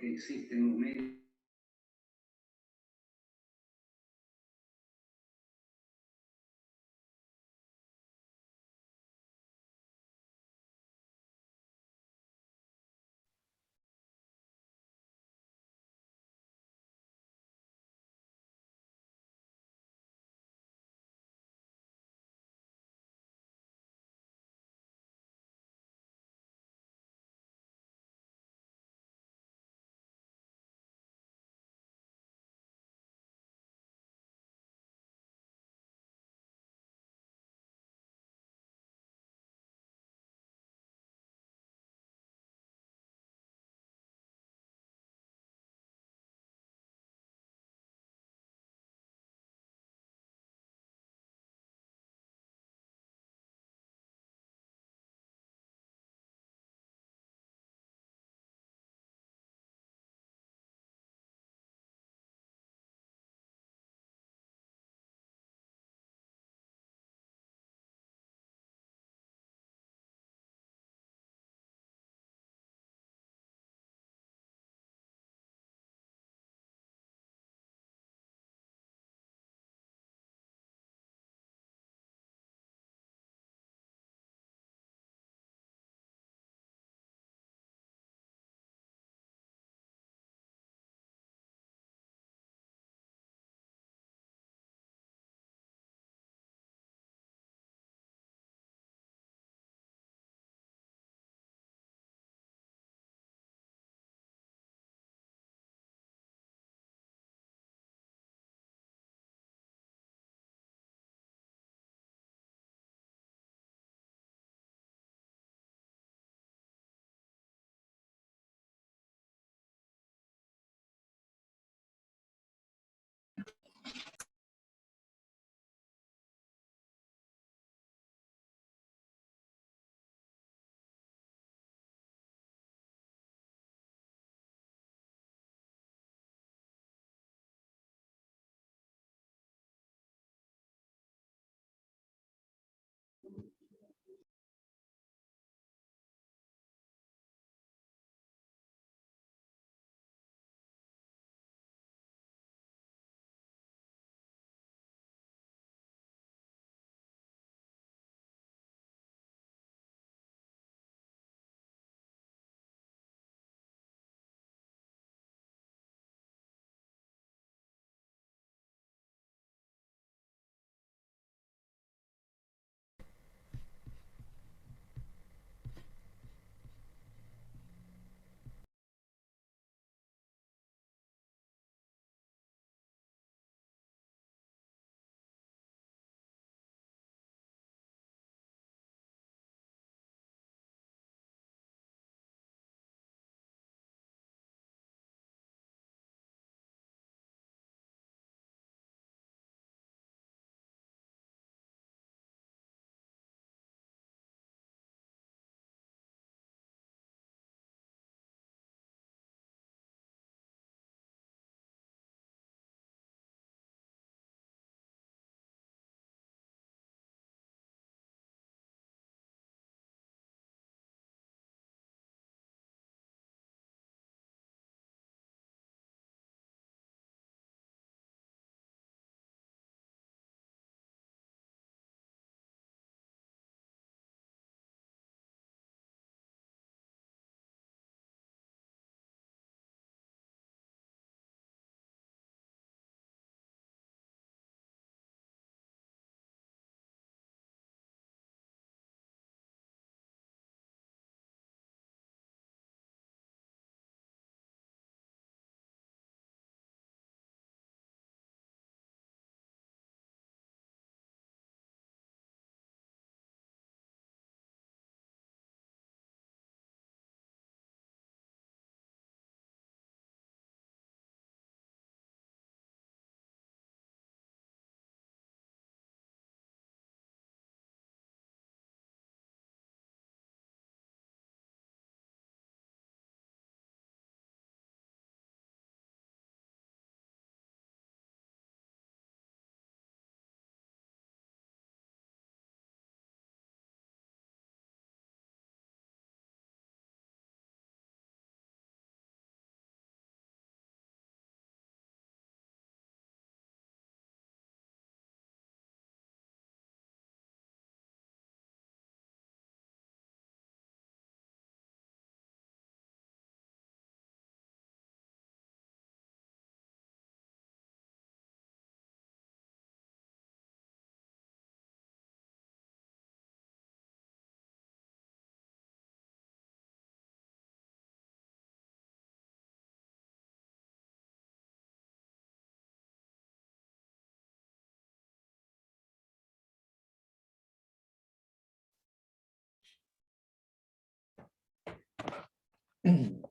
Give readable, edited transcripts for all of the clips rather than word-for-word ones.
que existen medios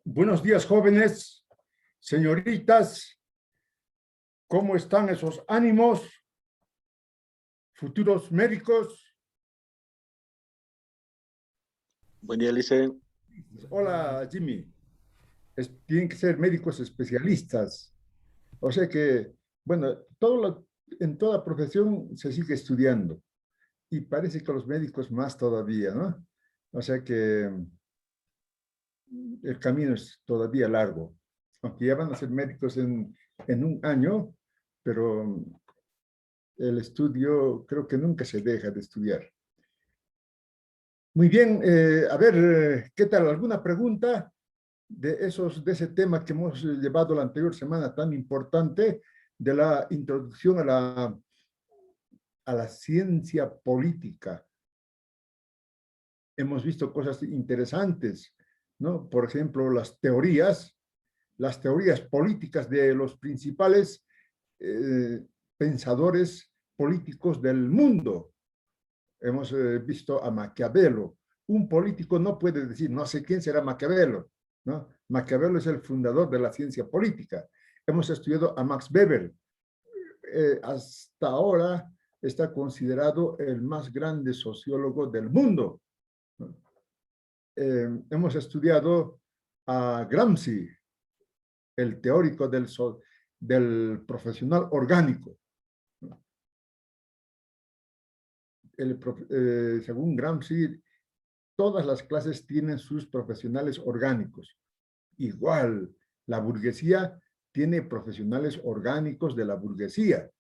Buenos días, jóvenes, señoritas. ¿Cómo están esos ánimos? Futuros médicos. Buen día, Lice. Hola, Jimmy. Tienen que ser médicos especialistas. O sea que, bueno, en toda profesión se sigue estudiando. Y parece que los médicos más todavía, ¿no? O sea que el camino es todavía largo. Aunque ya van a ser médicos en un año, pero el estudio creo que nunca se deja de estudiar. Muy bien, a ver, ¿qué tal? ¿Alguna pregunta de ese tema que hemos llevado la anterior semana tan importante de la introducción a la ciencia política? Hemos visto cosas interesantes, ¿no? Por ejemplo, las teorías políticas de los principales pensadores políticos del mundo. Hemos visto a Maquiavelo. Un político no puede decir, no sé quién será Maquiavelo, ¿no? Maquiavelo es el fundador de la ciencia política. Hemos estudiado a Max Weber. Hasta ahora está considerado el más grande sociólogo del mundo, ¿no? Hemos estudiado a Gramsci, el teórico del profesional orgánico. Según Gramsci, todas las clases tienen sus profesionales orgánicos. Igual, la burguesía tiene profesionales orgánicos de la burguesía.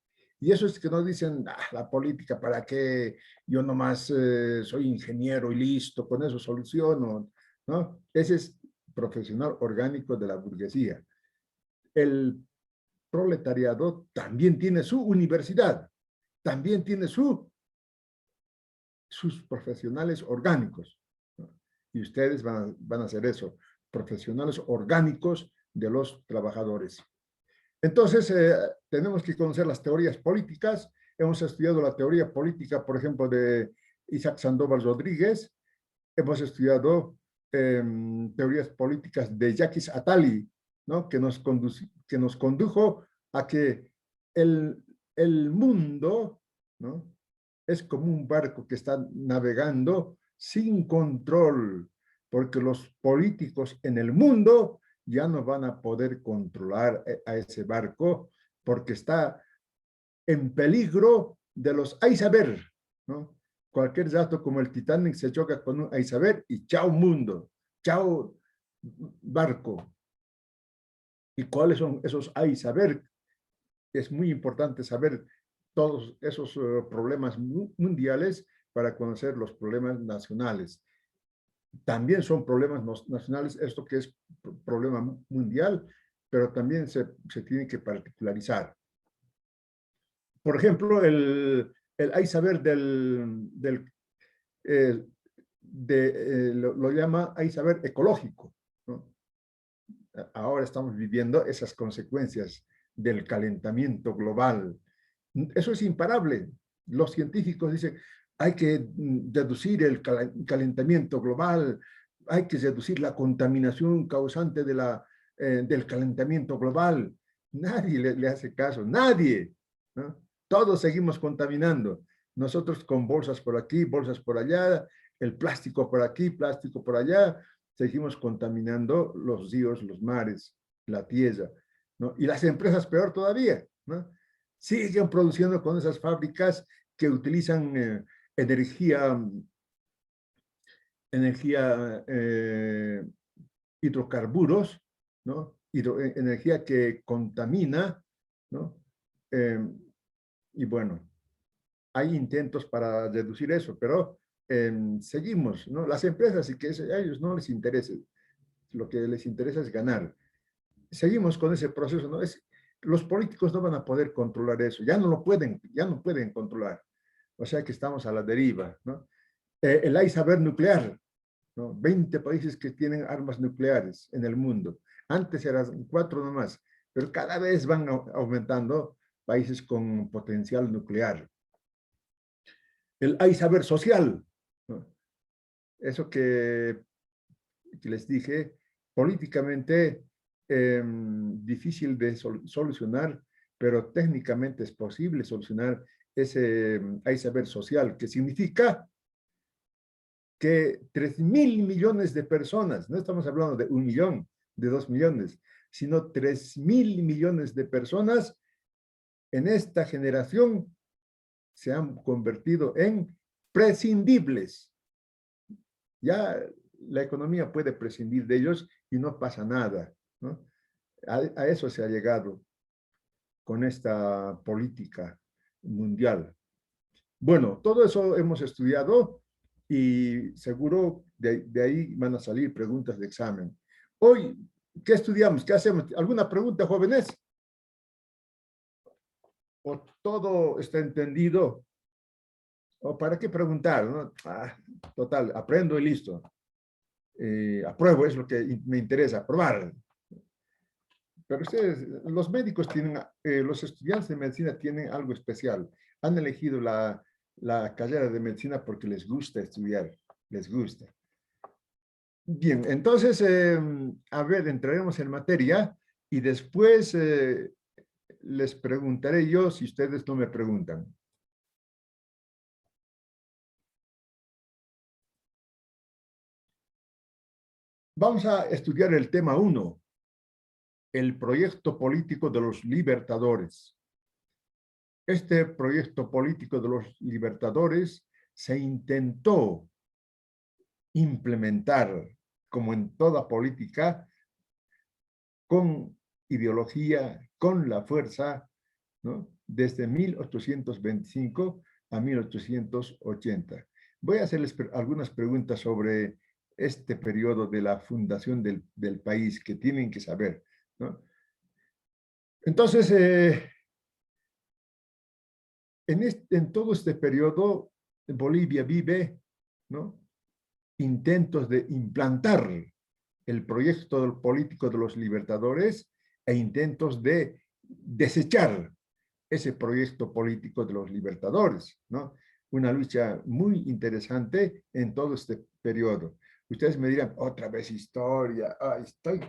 Y eso es que no dicen, la política, ¿para qué? Yo nomás soy ingeniero y listo, con eso soluciono, ¿no? Ese es profesional orgánico de la burguesía. El proletariado también tiene su universidad, también tiene sus profesionales orgánicos, ¿no? Y ustedes van a hacer eso, profesionales orgánicos de los trabajadores. Entonces, tenemos que conocer las teorías políticas. Hemos estudiado la teoría política, por ejemplo, de Isaac Sandoval Rodríguez. Hemos estudiado teorías políticas de Jacques Attali, ¿no? que nos condujo a que el mundo, ¿no? es como un barco que está navegando sin control, porque los políticos en el mundo ya no van a poder controlar a ese barco porque está en peligro de los iceberg, ¿no? Cualquier dato como el Titanic se choca con un iceberg y chao mundo, chao barco. ¿Y cuáles son esos iceberg? Es muy importante saber todos esos problemas mundiales para conocer los problemas nacionales. También son problemas nacionales, esto que es problema mundial, pero también se tiene que particularizar. Por ejemplo, hay saber lo llama hay saber ecológico, ¿no? Ahora estamos viviendo esas consecuencias del calentamiento global. Eso es imparable. Los científicos dicen, hay que reducir el calentamiento global, hay que reducir la contaminación causante del calentamiento global. Nadie le hace caso, nadie, ¿no? Todos seguimos contaminando. Nosotros con bolsas por aquí, bolsas por allá, el plástico por aquí, plástico por allá, seguimos contaminando los ríos, los mares, la tierra, ¿no? Y las empresas peor todavía, ¿no? Siguen produciendo con esas fábricas que utilizan energía hidrocarburos, ¿no? Energía que contamina, ¿no? Y bueno, hay intentos para reducir eso, pero seguimos, ¿no? Las empresas y que a ellos no les interesa, lo que les interesa es ganar. Seguimos con ese proceso, ¿no? Los políticos no van a poder controlar eso, ya no pueden controlar. O sea que estamos a la deriva, ¿no? El saber nuclear, ¿no? 20 países que tienen armas nucleares en el mundo. Antes eran 4 nomás, pero cada vez van aumentando países con potencial nuclear. El saber social, ¿no? Eso que les dije, políticamente difícil de solucionar, pero técnicamente es posible solucionar ese iceberg social, que significa que 3.000 millones de personas, no estamos hablando de 1 millón, de 2 millones, sino 3.000 millones de personas en esta generación se han convertido en prescindibles. Ya la economía puede prescindir de ellos y no pasa nada, ¿no? A eso se ha llegado con esta política mundial. Bueno, todo eso hemos estudiado y seguro de ahí van a salir preguntas de examen. Hoy, ¿qué estudiamos? ¿Qué hacemos? ¿Alguna pregunta, jóvenes? ¿O todo está entendido? ¿O para qué preguntar? ¿No? Total, aprendo y listo. Apruebo, es lo que me interesa, aprobar. Pero ustedes, los médicos tienen, los estudiantes de medicina tienen algo especial. Han elegido la carrera de medicina porque les gusta estudiar, les gusta. Bien, entonces, a ver, entraremos en materia y después les preguntaré yo si ustedes no me preguntan. Vamos a estudiar el tema 1, el proyecto político de los libertadores. Este proyecto político de los libertadores se intentó implementar, como en toda política, con ideología, con la fuerza, ¿no? Desde 1825 a 1880. Voy a hacerles algunas preguntas sobre este periodo de la fundación del país que tienen que saber, ¿no? Entonces, en todo este periodo, Bolivia vive, ¿no?, intentos de implantar el proyecto político de los libertadores e intentos de desechar ese proyecto político de los libertadores, ¿no? Una lucha muy interesante en todo este periodo. Ustedes me dirán, otra vez historia,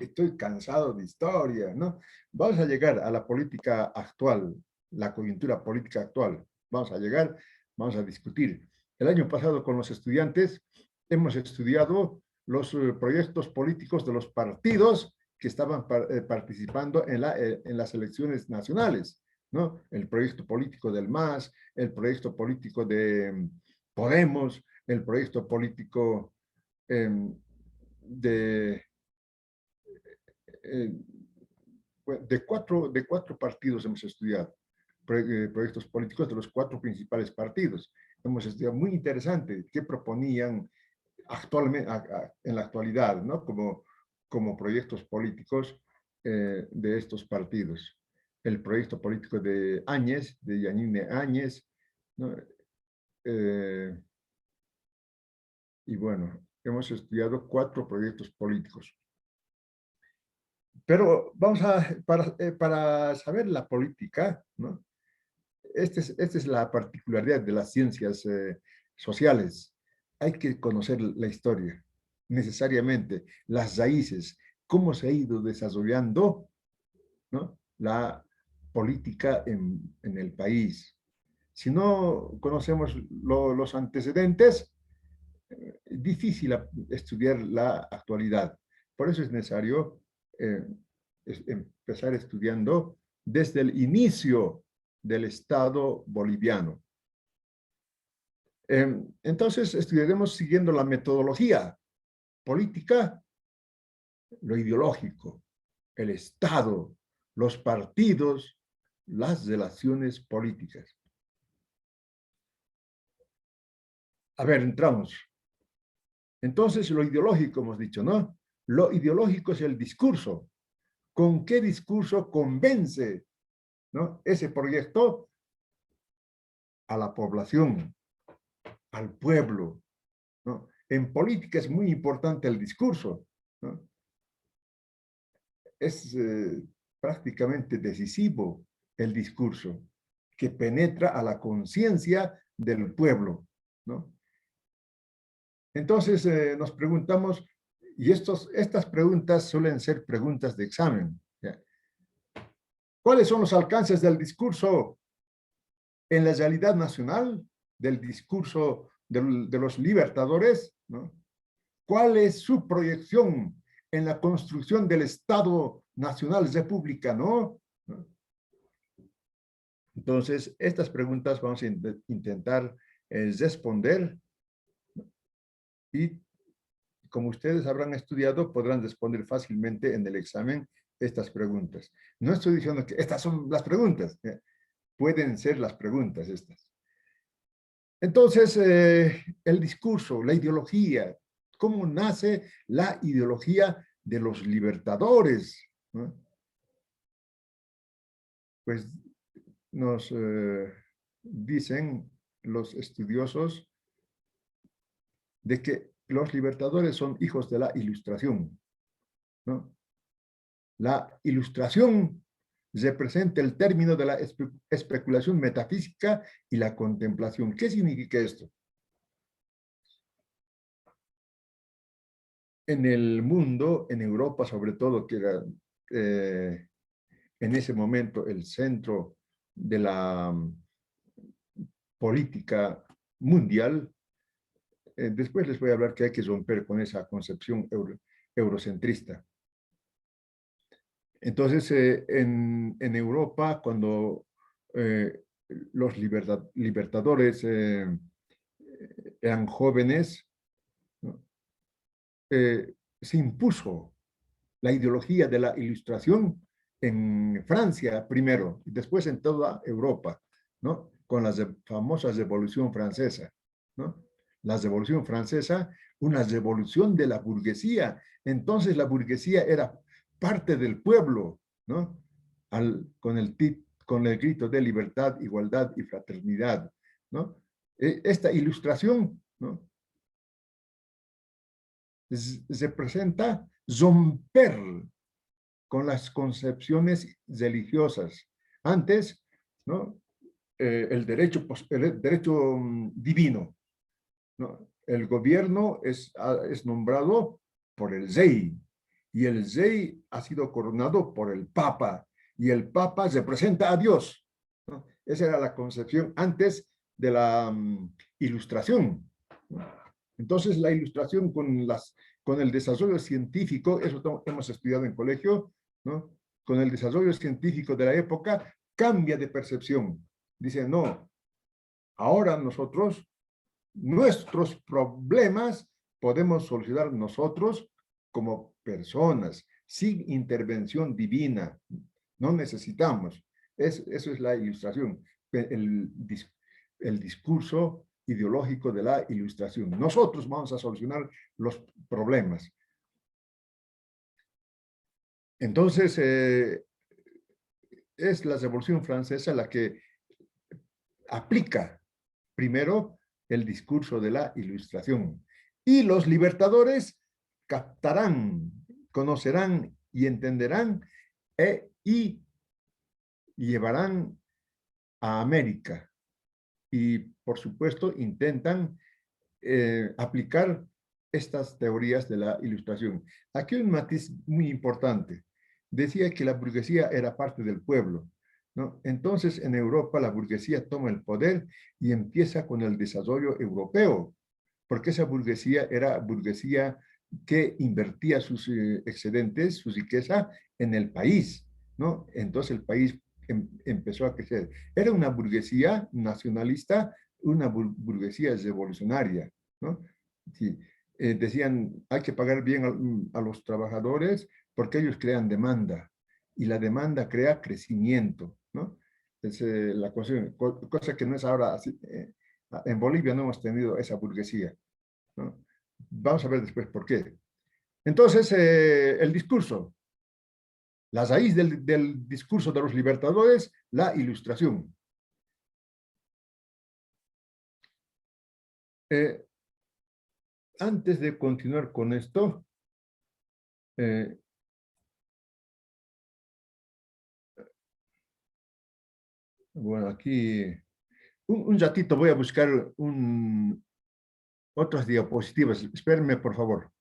estoy cansado de historia, ¿no? Vamos a llegar a la política actual, la coyuntura política actual. Vamos a llegar, vamos a discutir. El año pasado con los estudiantes hemos estudiado los proyectos políticos de los partidos que estaban participando en las elecciones nacionales, ¿no? El proyecto político del MAS, el proyecto político de Podemos, el proyecto político de, de cuatro partidos hemos estudiado, proyectos políticos de los 4 principales partidos. Hemos estudiado muy interesante qué proponían actualmente, en la actualidad, ¿no? Como proyectos políticos de estos partidos. El proyecto político de Áñez, de Yanine Áñez, ¿no? Y bueno, hemos estudiado 4 proyectos políticos. Pero vamos para saber la política, ¿no? Esta es la particularidad de las ciencias sociales. Hay que conocer la historia, necesariamente, las raíces, cómo se ha ido desarrollando, ¿no?, la política en el país. Si no conocemos los antecedentes, difícil estudiar la actualidad. Por eso es necesario empezar estudiando desde el inicio del Estado boliviano. Entonces, estudiaremos siguiendo la metodología política, lo ideológico, el Estado, los partidos, las relaciones políticas. A ver, entramos. Entonces, lo ideológico hemos dicho, ¿no? Lo ideológico es el discurso. ¿Con qué discurso convence, ¿no?, ese proyecto a la población, al pueblo, ¿no? En política es muy importante el discurso, ¿no? Es prácticamente decisivo el discurso que penetra a la conciencia del pueblo, ¿no? Entonces nos preguntamos, Y estas preguntas suelen ser preguntas de examen. ¿Ya? ¿Cuáles son los alcances del discurso en la realidad nacional, del discurso de los libertadores? ¿No? ¿Cuál es su proyección en la construcción del Estado Nacional Republicano? ¿No? Entonces, estas preguntas vamos a intentar responder y como ustedes habrán estudiado, podrán responder fácilmente en el examen estas preguntas. No estoy diciendo que estas son las preguntas, pueden ser las preguntas estas. Entonces, el discurso, la ideología, ¿cómo nace la ideología de los libertadores? ¿No? Pues nos dicen los estudiosos de que los libertadores son hijos de la Ilustración, ¿no? La Ilustración representa el término de la especulación metafísica y la contemplación. ¿Qué significa esto? En el mundo, en Europa sobre todo, que era en ese momento el centro de la política mundial, después les voy a hablar que hay que romper con esa concepción eurocentrista. Entonces, en Europa, cuando los libertadores eran jóvenes, ¿no? Se impuso la ideología de la Ilustración en Francia primero y después en toda Europa, ¿no? Con la famosa Revolución Francesa, ¿no? La Revolución Francesa, una revolución de la burguesía. Entonces la burguesía era parte del pueblo, ¿no? Con el grito de libertad, igualdad y fraternidad, ¿no? Esta ilustración, ¿no? Representa romper con las concepciones religiosas. Antes, ¿no? El derecho divino, ¿no? El gobierno es nombrado por el rey y el rey ha sido coronado por el papa y el papa representa a Dios, ¿no? Esa era la concepción antes de la ilustración, ¿no? Entonces la ilustración con el desarrollo científico, eso hemos estudiado en colegio, ¿no? Con el desarrollo científico de la época, cambia de percepción. Dice, no, ahora nosotros, nuestros problemas podemos solucionar nosotros como personas, sin intervención divina. No necesitamos. Eso es la ilustración, el discurso ideológico de la ilustración. Nosotros vamos a solucionar los problemas. Entonces, es la Revolución Francesa la que aplica primero el discurso de la Ilustración. Y los libertadores captarán, conocerán y entenderán y llevarán a América. Y, por supuesto, intentan aplicar estas teorías de la Ilustración. Aquí hay un matiz muy importante. Decía que la burguesía era parte del pueblo, ¿no? Entonces, en Europa, la burguesía toma el poder y empieza con el desarrollo europeo, porque esa burguesía era burguesía que invertía sus excedentes, su riqueza en el país, ¿no? Entonces, el país empezó a crecer. Era una burguesía nacionalista, una burguesía revolucionaria, ¿no? Sí. Decían, hay que pagar bien a los trabajadores porque ellos crean demanda y la demanda crea crecimiento, ¿no? Es la cosa que no es ahora así. En Bolivia no hemos tenido esa burguesía, ¿no? Vamos a ver después por qué. Entonces, el discurso, la raíz del discurso de los libertadores, la Ilustración. Antes de continuar con esto, bueno, aquí un ratito voy a buscar otras diapositivas. Espérenme, por favor.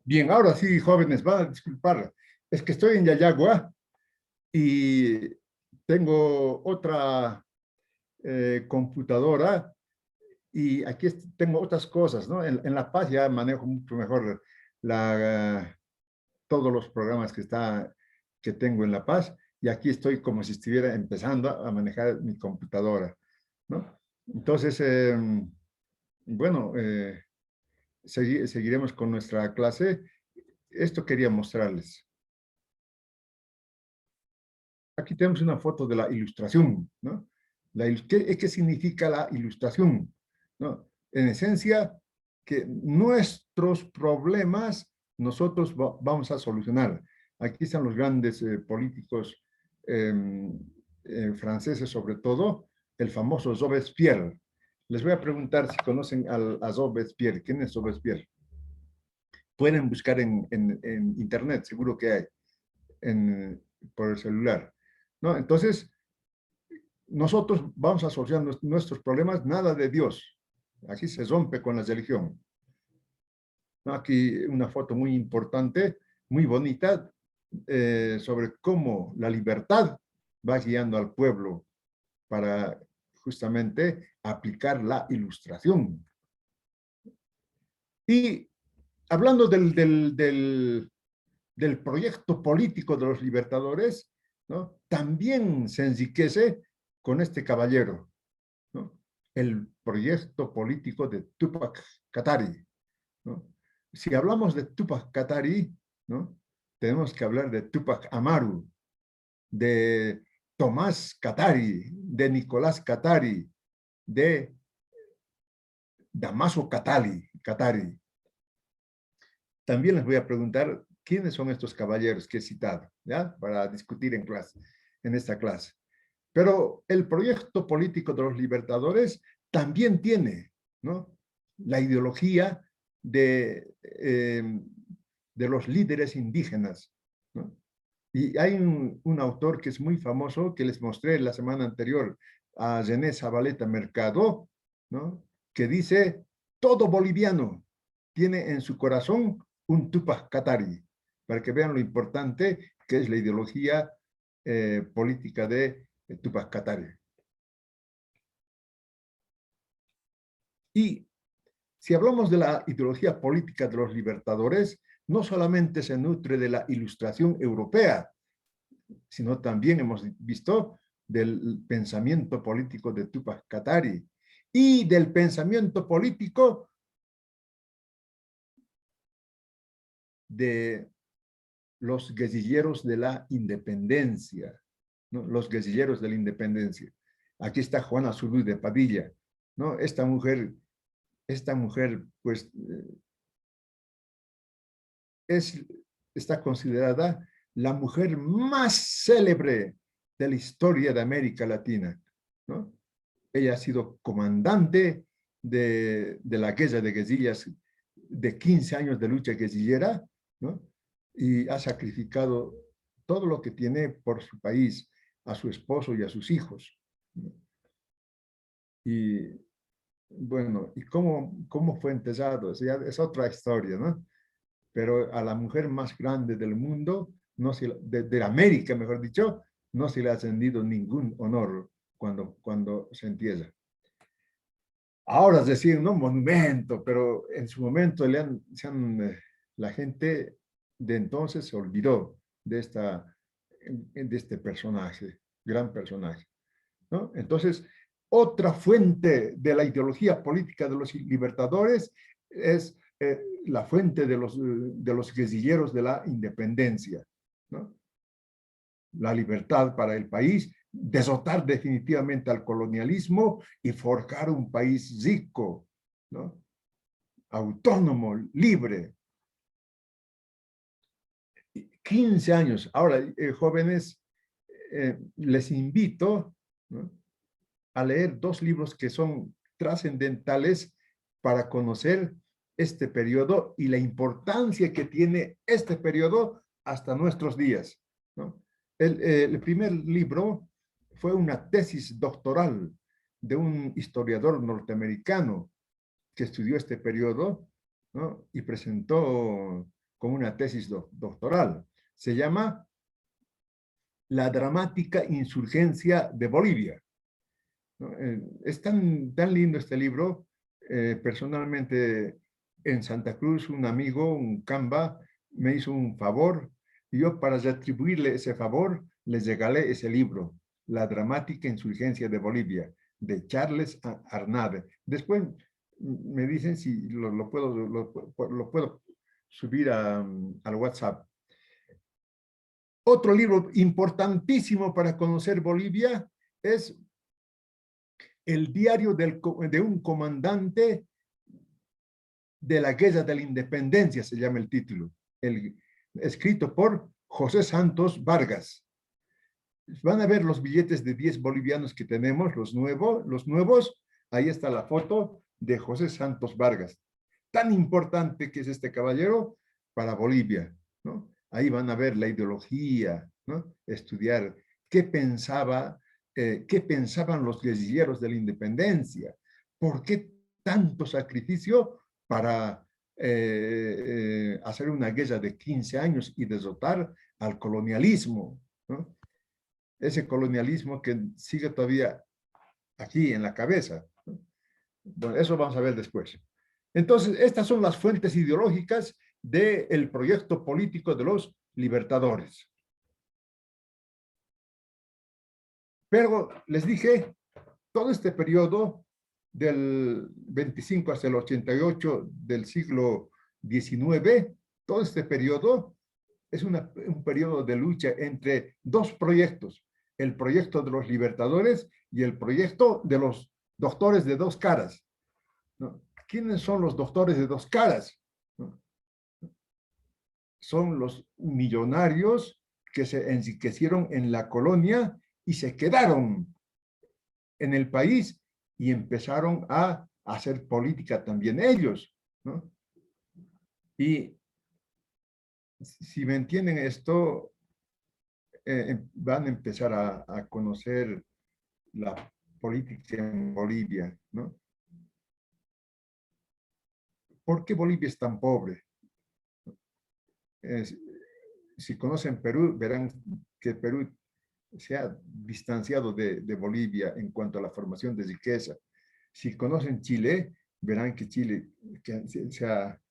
Bien, ahora sí, jóvenes, van a disculpar. Es que estoy en Yayagua y tengo otra computadora y aquí tengo otras cosas, ¿no? En La Paz ya manejo mucho mejor todos los programas que tengo en La Paz y aquí estoy como si estuviera empezando a manejar mi computadora, ¿no? Entonces, bueno, seguiremos con nuestra clase. Esto quería mostrarles. Aquí tenemos una foto de la ilustración, ¿no? ¿Qué significa la ilustración? ¿No? En esencia, que nuestros problemas nosotros vamos a solucionar. Aquí están los grandes políticos franceses, sobre todo, el famoso Robespierre. Les voy a preguntar si conocen a Robespierre. ¿Quién es Robespierre? Pueden buscar en internet, seguro que hay, por el celular, ¿no? Entonces, nosotros vamos a solucionar nuestros problemas, nada de Dios. Aquí se rompe con la religión, ¿no? Aquí una foto muy importante, muy bonita, sobre cómo la libertad va guiando al pueblo para justamente aplicar la ilustración. Y hablando del proyecto político de los libertadores, ¿no? También se enriquece con este caballero, ¿no? El proyecto político de Tupac Katari, ¿no? Si hablamos de Tupac Katari, ¿no? Tenemos que hablar de Tupac Amaru, de Tomás Katari, de Nicolás Katari, de Damaso Katari. También les voy a preguntar quiénes son estos caballeros que he citado, ¿ya? Para discutir en esta clase. Pero el proyecto político de los libertadores también tiene, ¿no? La ideología de los líderes indígenas, ¿no? Y hay un autor que es muy famoso, que les mostré la semana anterior, a René Zabaleta Mercado, ¿no? Que dice, todo boliviano tiene en su corazón un Tupac Katari, para que vean lo importante que es la ideología política de Tupac Katari. Y si hablamos de la ideología política de los libertadores, no solamente se nutre de la ilustración europea, sino también hemos visto del pensamiento político de Tupac Katari y del pensamiento político de los guerrilleros de la independencia, ¿no? Los guerrilleros de la independencia. Aquí está Juana Zurduy de Padilla, ¿no? Esta mujer, pues, está considerada la mujer más célebre de la historia de América Latina, ¿no? Ella ha sido comandante de la guerra de guerrillas, de 15 años de lucha guerrillera, ¿no? Y ha sacrificado todo lo que tiene por su país, a su esposo y a sus hijos, ¿no? Y bueno, ¿y cómo fue enterrado? Es otra historia, ¿no? Pero a la mujer más grande del mundo, no de América, mejor dicho, no se le ha ascendido ningún honor cuando se entierra. Ahora es decir, no monumento, pero en su momento la gente de entonces se olvidó de este personaje, gran personaje, ¿no? Entonces, otra fuente de la ideología política de los libertadores es la fuente de los guerrilleros de la independencia, ¿no? La libertad para el país, derrotar definitivamente al colonialismo y forjar un país rico, ¿no? Autónomo, libre. 15 años. Ahora, jóvenes, les invito, ¿no?, a leer dos libros que son trascendentales para conocer este periodo y la importancia que tiene este periodo hasta nuestros días, ¿no? El primer libro fue una tesis doctoral de un historiador norteamericano que estudió este periodo, ¿no?, y presentó con una tesis doctoral. Se llama La dramática insurgencia de Bolivia, ¿no? Es tan lindo este libro. Personalmente, en Santa Cruz, un amigo, un camba, me hizo un favor, y yo, para retribuirle ese favor, les regalé ese libro, La dramática insurgencia de Bolivia, de Charles Arnade. Después me dicen si lo puedo subir al WhatsApp. Otro libro importantísimo para conocer Bolivia es El diario de un comandante de la Guerra de la Independencia, se llama el título, escrito por José Santos Vargas. Van a ver los billetes de 10 bolivianos que tenemos, los nuevos. Ahí está la foto de José Santos Vargas. Tan importante que es este caballero para Bolivia, ¿no? Ahí van a ver la ideología, ¿no? Estudiar qué pensaban los guerrilleros de la independencia, por qué tanto sacrificio para hacer una guerra de 15 años y derrotar al colonialismo, ¿no? Ese colonialismo que sigue todavía aquí en la cabeza, ¿no? Bueno, eso vamos a ver después. Entonces, estas son las fuentes ideológicas del proyecto político de los libertadores. Pero les dije, todo este periodo del 25 hasta el 88 del siglo XIX, todo este periodo es un periodo de lucha entre dos proyectos, el proyecto de los libertadores y el proyecto de los doctores de dos caras, ¿no? ¿Quiénes son los doctores de dos caras? ¿No? Son los millonarios que se enriquecieron en la colonia y se quedaron en el país y empezaron a hacer política también ellos, ¿no? Y si me entienden esto, van a empezar a conocer la política en Bolivia, ¿no? ¿Por qué Bolivia es tan pobre? Si conocen Perú, verán que Perú se ha distanciado de Bolivia en cuanto a la formación de riqueza. Si conocen Chile, verán que Chile se ha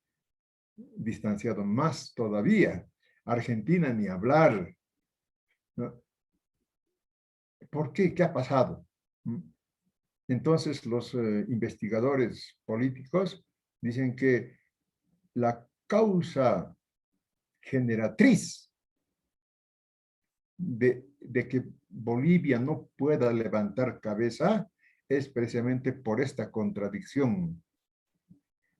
distanciado más todavía. Argentina, ni hablar, ¿no? ¿Por qué? ¿Qué ha pasado? Entonces, los investigadores políticos dicen que la causa generatriz de que Bolivia no pueda levantar cabeza es precisamente por esta contradicción.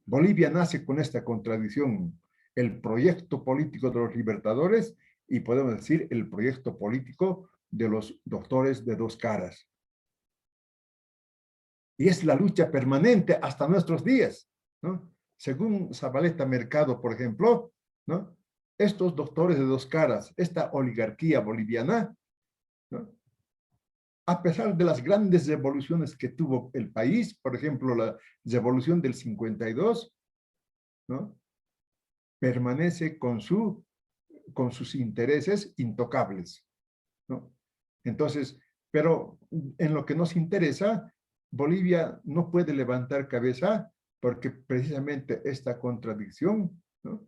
Bolivia nace con esta contradicción, el proyecto político de los libertadores y podemos decir el proyecto político de los doctores de dos caras. Y es la lucha permanente hasta nuestros días, ¿no? Según Zabaleta Mercado, por ejemplo, ¿no? Estos doctores de dos caras, esta oligarquía boliviana, ¿no? A pesar de las grandes revoluciones que tuvo el país, por ejemplo, la revolución del 52, ¿no? Permanece con sus intereses intocables, ¿no? Entonces, pero en lo que nos interesa, Bolivia no puede levantar cabeza porque precisamente esta contradicción, ¿no?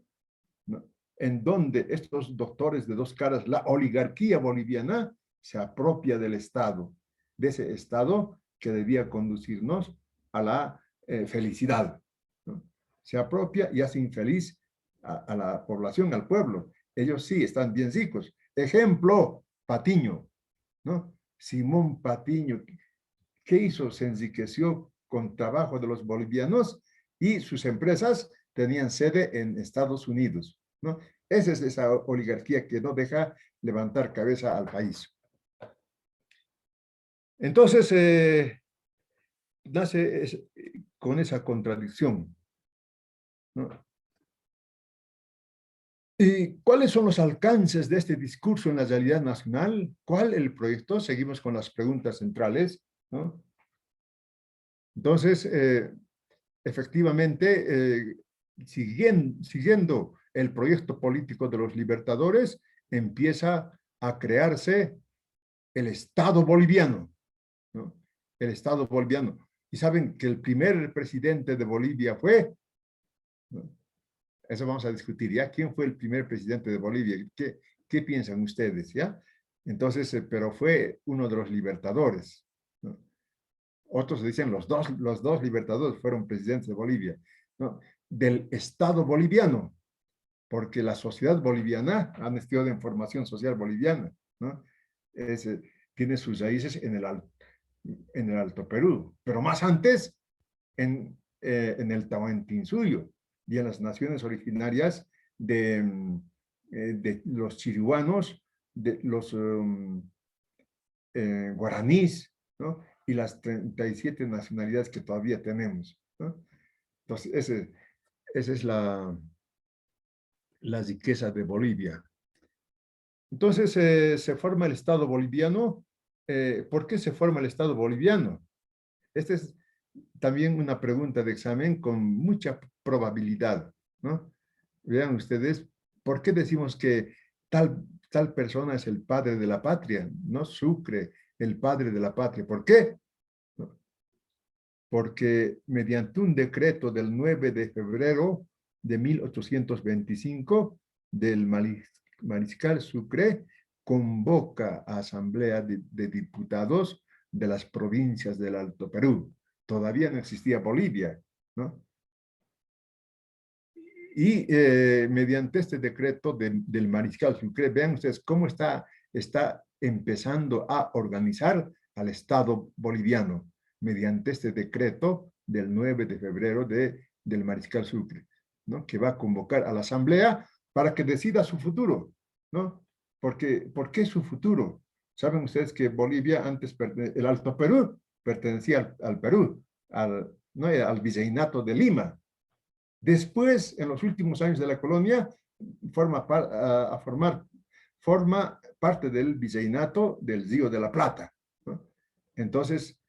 ¿no? En donde estos doctores de dos caras, la oligarquía boliviana, se apropia del Estado, de ese Estado que debía conducirnos a la felicidad, ¿no? Se apropia y hace infeliz a la población, al pueblo. Ellos sí están bien ricos. Ejemplo, Patiño, ¿no? Simón Patiño, ¿qué hizo? Se enriqueció con trabajo de los bolivianos y sus empresas tenían sede en Estados Unidos, ¿no? Esa es esa oligarquía que no deja levantar cabeza al país. Entonces, nace con esa contradicción, ¿no? ¿Y cuáles son los alcances de este discurso en la realidad nacional? ¿Cuál el proyecto? Seguimos con las preguntas centrales, ¿no? Entonces, efectivamente, siguiendo el proyecto político de los libertadores, empieza a crearse el Estado boliviano, ¿no? El Estado boliviano. Y saben que el primer presidente de Bolivia fue, ¿no? Eso vamos a discutir, ¿ya? ¿Quién fue el primer presidente de Bolivia? ¿Qué piensan ustedes, ya? Entonces, pero fue uno de los libertadores, ¿no? Otros dicen los dos libertadores fueron presidentes de Bolivia, ¿no? Del Estado boliviano, porque la sociedad boliviana, han estudiado en formación social boliviana, ¿no? Es, tiene sus raíces en el Alto Perú, pero más antes en el Tahuantinsuyo y en las naciones originarias de los chirihuanos, de los guaraníes, ¿no? Y las 37 nacionalidades que todavía tenemos, ¿no? Entonces, esa es la riqueza de Bolivia. Entonces, se forma el Estado boliviano. ¿Por qué se forma el Estado boliviano? Esta es también una pregunta de examen con mucha probabilidad, ¿no? Vean ustedes, ¿por qué decimos que tal persona es el padre de la patria? No Sucre, el padre de la patria. ¿Por qué? Porque mediante un decreto del 9 de febrero de 1825 del mariscal Sucre, convoca a asamblea de diputados de las provincias del Alto Perú. Todavía no existía Bolivia, ¿no? Y mediante este decreto del mariscal Sucre, vean ustedes cómo está empezando a organizar al Estado boliviano mediante este decreto del 9 de febrero del mariscal Sucre, ¿no? Que va a convocar a la asamblea para que decida su futuro, ¿no? ¿Por qué su futuro? Saben ustedes que Bolivia antes, el Alto Perú, pertenecía al Perú, ¿no? Al virreinato de Lima. Después, en los últimos años de la colonia, forma parte del virreinato del Río de la Plata, ¿no? Entonces,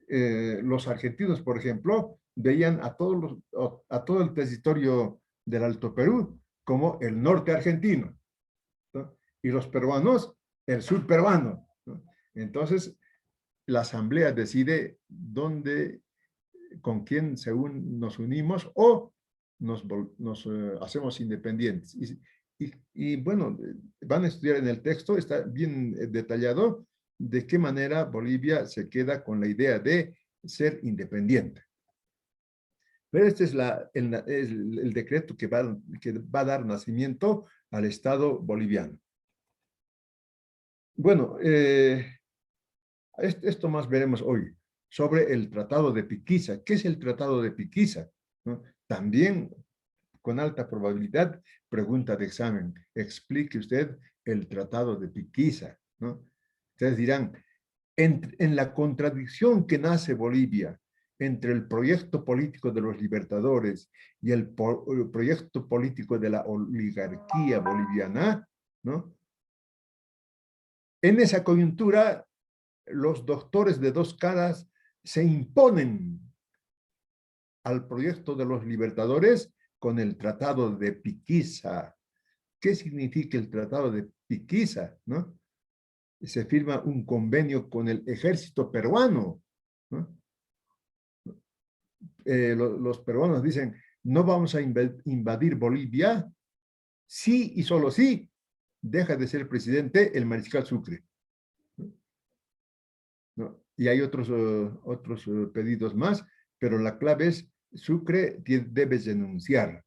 los argentinos, por ejemplo, veían a todo el territorio del Alto Perú como el norte argentino, ¿no? Y los peruanos, el sur peruano, ¿no? Entonces, la asamblea decide con quién nos unimos o nos hacemos independientes. Y bueno, van a estudiar en el texto, está bien detallado de qué manera Bolivia se queda con la idea de ser independiente. Pero este es el decreto que va a dar nacimiento al Estado boliviano. Bueno, esto más veremos hoy sobre el Tratado de Piquiza. ¿Qué es el Tratado de Piquiza? ¿No? También, con alta probabilidad, pregunta de examen. Explique usted el Tratado de Piquiza, ¿no? Ustedes dirán, en la contradicción que nace Bolivia entre el proyecto político de los libertadores y el proyecto político de la oligarquía boliviana, ¿no? En esa coyuntura, los doctores de dos caras se imponen al proyecto de los libertadores con el Tratado de Piquiza. ¿Qué significa el Tratado de Piquiza, no? Se firma un convenio con el ejército peruano, ¿no? Los peruanos dicen, no vamos a invadir Bolivia, sí y solo sí deja de ser presidente el mariscal Sucre, ¿no? Y hay otros pedidos más, pero la clave es Sucre debe denunciar,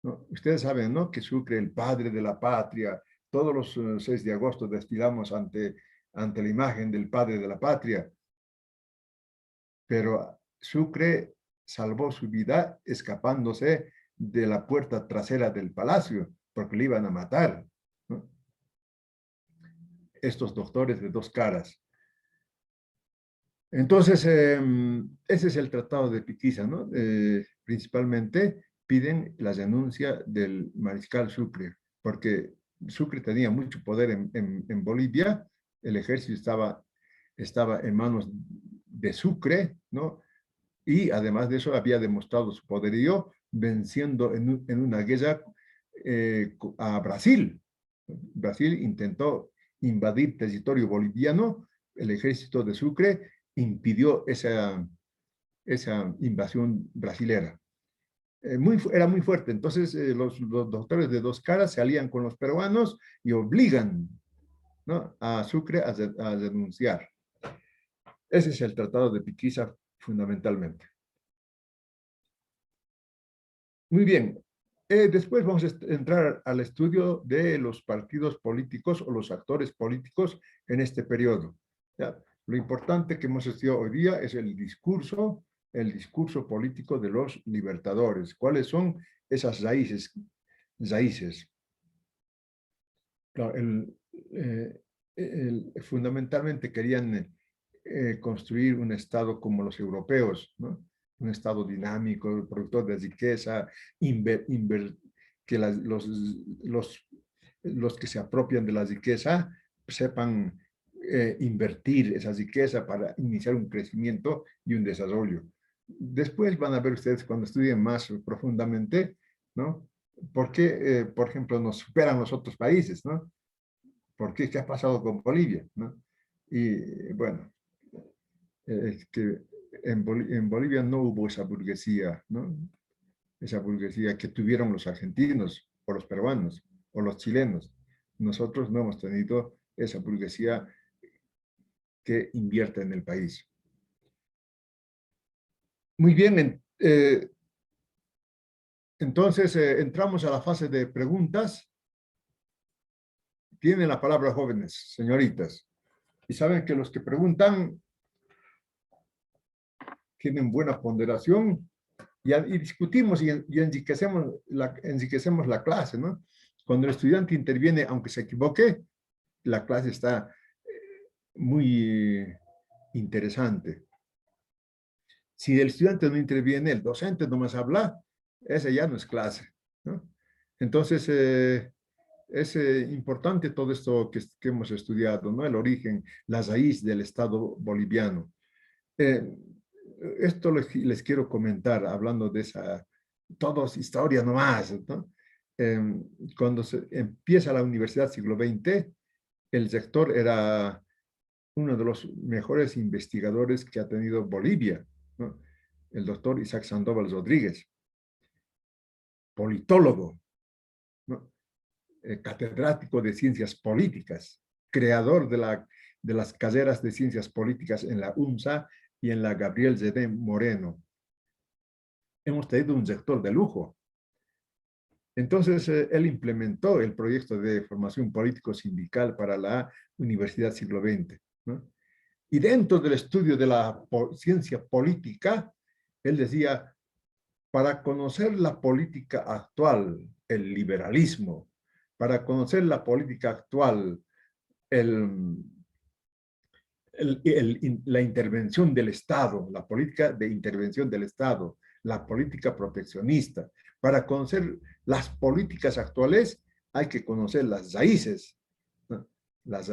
¿no? Ustedes saben, ¿no? Que Sucre, el padre de la patria, todos los 6 de agosto desfilamos ante la imagen del padre de la patria, pero Sucre salvó su vida escapándose de la puerta trasera del palacio, porque le iban a matar, ¿no? Estos doctores de dos caras. Entonces, ese es el Tratado de Piquiza, ¿no? Principalmente piden la renuncia del mariscal Sucre, porque Sucre tenía mucho poder en Bolivia, el ejército estaba en manos de Sucre, ¿no? Y además de eso había demostrado su poderío venciendo en una guerra a Brasil. Brasil intentó invadir territorio boliviano, el ejército de Sucre impidió esa invasión brasilera. Era muy fuerte, entonces los doctores de dos caras se alían con los peruanos y obligan, ¿no?, a Sucre a denunciar. Ese es el Tratado de Piquiza fundamentalmente. Muy bien. Después vamos a entrar al estudio de los partidos políticos o los actores políticos en este periodo. ¿Ya? Lo importante que hemos estudiado hoy día es el discurso político de los libertadores. ¿Cuáles son esas raíces? Claro, fundamentalmente querían construir un Estado como los europeos, ¿no? Un Estado dinámico, productor de riqueza, que los que se apropian de la riqueza sepan invertir esa riqueza para iniciar un crecimiento y un desarrollo. Después van a ver ustedes cuando estudien más profundamente, ¿no? ¿Por qué, por ejemplo, nos superan los otros países, ¿no? ¿Por qué? ¿Qué ha pasado con Bolivia, ¿no? Y bueno, es que en Bolivia no hubo esa burguesía, ¿no? Esa burguesía que tuvieron los argentinos, o los peruanos, o los chilenos. Nosotros no hemos tenido esa burguesía que invierte en el país. Muy bien, entonces entramos a la fase de preguntas. Tienen la palabra jóvenes, señoritas. Y saben que los que preguntan tienen buena ponderación y discutimos y enriquecemos la clase, ¿no? Cuando el estudiante interviene, aunque se equivoque, la clase está muy interesante. Si el estudiante no interviene, el docente nomás habla, ese ya no es clase, ¿no? Entonces, es importante todo esto que hemos estudiado, ¿no? El origen, la raíz del Estado boliviano. Esto les quiero comentar, hablando de esa, todo es historia nomás, ¿no? Cuando se empieza la universidad siglo XX, el rector era uno de los mejores investigadores que ha tenido Bolivia, ¿no? El doctor Isaac Sandoval Rodríguez, politólogo, ¿no? Catedrático de ciencias políticas, creador de las carreras de ciencias políticas en la UNSA y en la Gabriel Zedé Moreno. Hemos tenido un rector de lujo. Entonces, él implementó el proyecto de formación político-sindical para la Universidad Siglo XX, ¿no? Y dentro del estudio de la ciencia política, él decía, para conocer la política actual, el liberalismo, para conocer la política actual, la intervención del Estado, la política de intervención del Estado, la política proteccionista. Para conocer las políticas actuales hay que conocer las raíces, ¿no?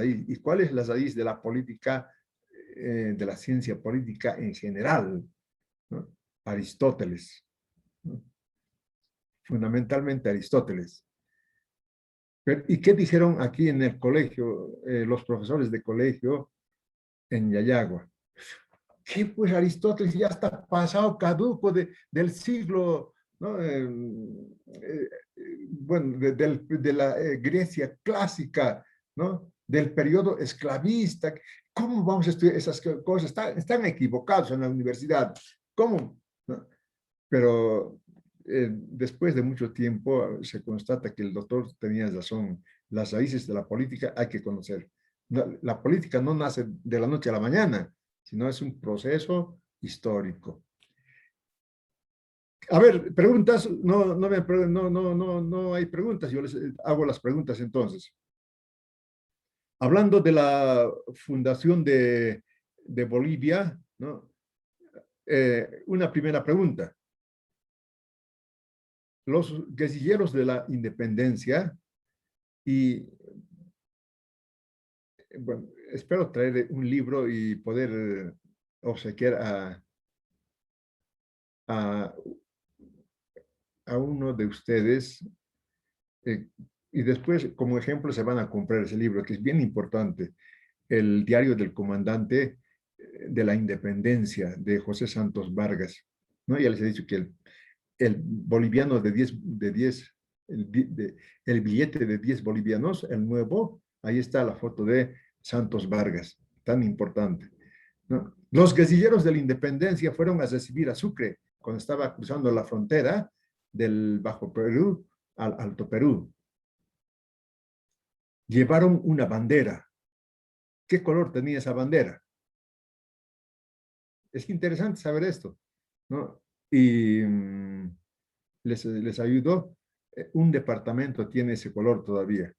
¿Y cuál es la raíz de la política, de la ciencia política en general? ¿No? Aristóteles, ¿no? Fundamentalmente Aristóteles. ¿Y qué dijeron aquí en el colegio, los profesores de colegio en Yayagua? ¿Qué? Pues Aristóteles ya está pasado, caduco del siglo, ¿no? Bueno, de la Grecia clásica, ¿no? Del periodo esclavista. ¿Cómo vamos a estudiar esas cosas? Están equivocados en la universidad. ¿Cómo? ¿No? Pero después de mucho tiempo se constata que el doctor tenía razón. Las raíces de la política hay que conocer. La política no nace de la noche a la mañana, sino es un proceso histórico. A ver, preguntas, no hay preguntas, yo les hago las preguntas entonces. Hablando de la fundación de Bolivia, ¿no? Una primera pregunta. Los guerrilleros de la independencia y, bueno, espero traer un libro y poder obsequiar a uno de ustedes Eh, y después, como ejemplo, se van a comprar ese libro, que es bien importante, El diario del comandante de la independencia, de José Santos Vargas. ¿No? Ya les he dicho que el boliviano el billete de 10 bolivianos, el nuevo, ahí está la foto de Santos Vargas, tan importante. ¿No? Los guerrilleros de la independencia fueron a recibir a Sucre cuando estaba cruzando la frontera del Bajo Perú al Alto Perú. Llevaron una bandera. ¿Qué color tenía esa bandera? Es interesante saber esto, ¿no? Y les ayudó. Un departamento tiene ese color todavía.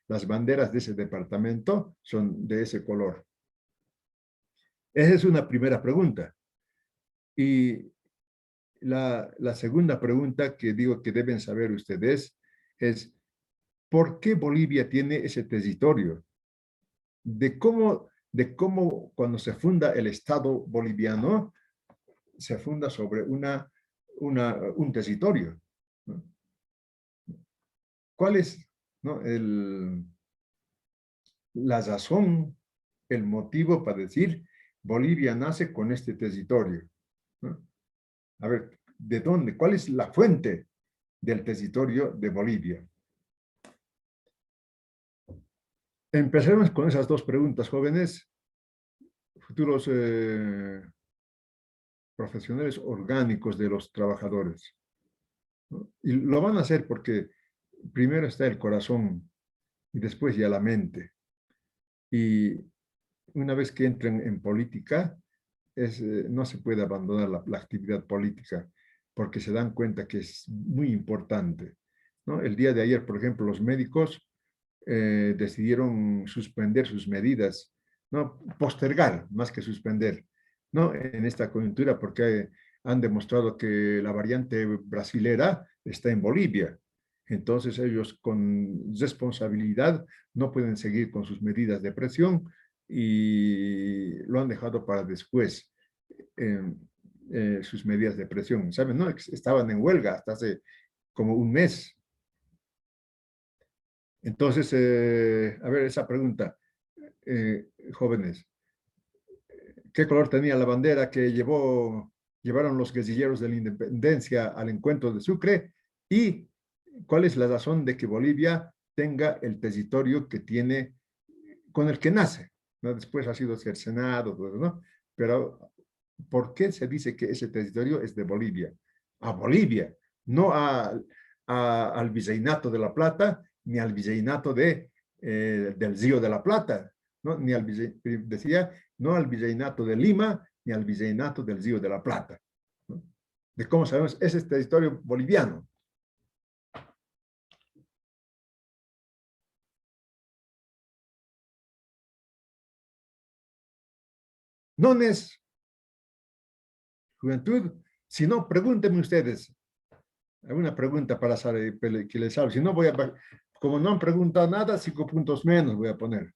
Las banderas de ese departamento son de ese color. Esa es una primera pregunta. Y la segunda pregunta que digo que deben saber ustedes es, ¿por qué Bolivia tiene ese territorio? De cómo cuando se funda el Estado boliviano, se funda sobre un territorio, ¿no? ¿Cuál es, no, la razón, el motivo para decir Bolivia nace con este territorio? ¿No? A ver, ¿de dónde? ¿Cuál es la fuente del territorio de Bolivia? Empecemos con esas dos preguntas, jóvenes, futuros profesionales orgánicos de los trabajadores, ¿no? Y lo van a hacer porque primero está el corazón y después ya la mente. Y una vez que entren en política, no se puede abandonar la actividad política porque se dan cuenta que es muy importante, ¿no? El día de ayer, por ejemplo, los médicos decidieron suspender sus medidas, ¿no? Postergar más que suspender, ¿no? En esta coyuntura porque han demostrado que la variante brasilera está en Bolivia. Entonces ellos con responsabilidad no pueden seguir con sus medidas de presión y lo han dejado para después, sus medidas de presión. ¿Saben? No, estaban en huelga hasta hace como un mes. Entonces, a ver, esa pregunta, jóvenes, ¿qué color tenía la bandera que llevaron los guerrilleros de la independencia al encuentro de Sucre? ¿Y cuál es la razón de que Bolivia tenga el territorio que tiene, con el que nace, ¿no? Después ha sido cercenado, ¿no? Pero, ¿por qué se dice que ese territorio es de Bolivia? A Bolivia, no al Virreinato de la Plata, ni al Virreinato del Río de la Plata, ¿no? Ni al, decía, no al Virreinato de Lima, ni al Virreinato del Río de la Plata, ¿no? De cómo sabemos, ese es territorio boliviano. No es juventud, si no, pregúntenme ustedes. Alguna pregunta para saber, que les hable. Si no, como no han preguntado nada, 5 puntos menos voy a poner.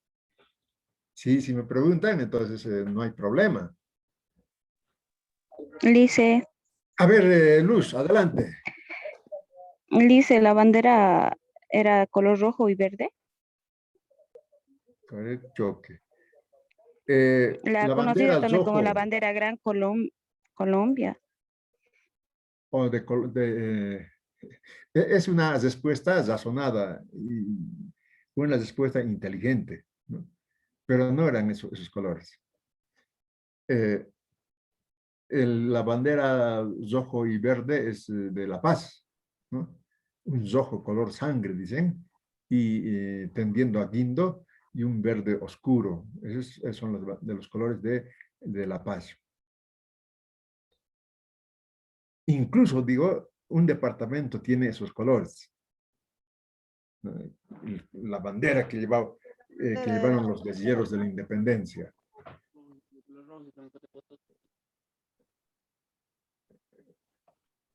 Sí, si me preguntan, entonces no hay problema. Lice, A ver, Luz, adelante. Lice, la bandera era color rojo y verde. A ver, choque. La La conocida bandera también como la rojo bandera Gran Colombia. o es una respuesta razonada y una respuesta inteligente, ¿no? Pero no eran esos colores. Eh, la bandera rojo y verde es de La Paz, ¿no? Un rojo color sangre, dicen, y tendiendo a guindo, y un verde oscuro. Esos son de los colores de La Paz. Incluso, digo, un departamento tiene esos colores, ¿no? La bandera que llevaron los guerrilleros de la independencia.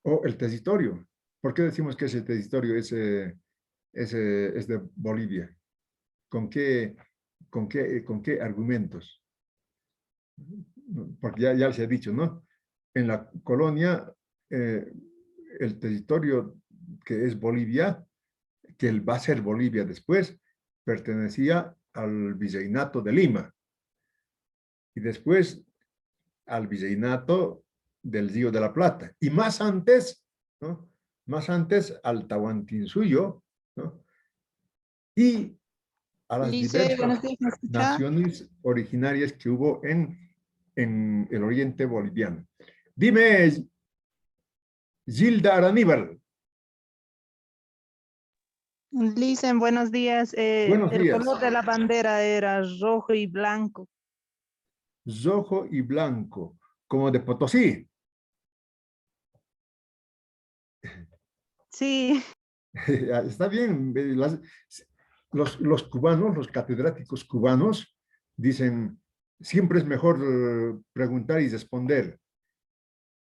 O el territorio. ¿Por qué decimos que ese territorio es de Bolivia? ¿Con qué argumentos? Porque ya les he dicho, ¿no? En la colonia, el territorio que es Bolivia, que va a ser Bolivia después, pertenecía al Virreinato de Lima. Y después al Virreinato del Río de la Plata. Y más antes, ¿no? Más antes al Tahuantinsuyo, ¿no? Y a las Lice, buenos diversas días, ¿me escucha? naciones originarias que hubo en el oriente boliviano. Dime, Gilda Araníbal. Lice, buenos días. Buenos El días. color de la bandera era rojo y blanco. Rojo y blanco, como de Potosí. Sí, Está bien. Los cubanos, los catedráticos cubanos, dicen, siempre es mejor preguntar y responder.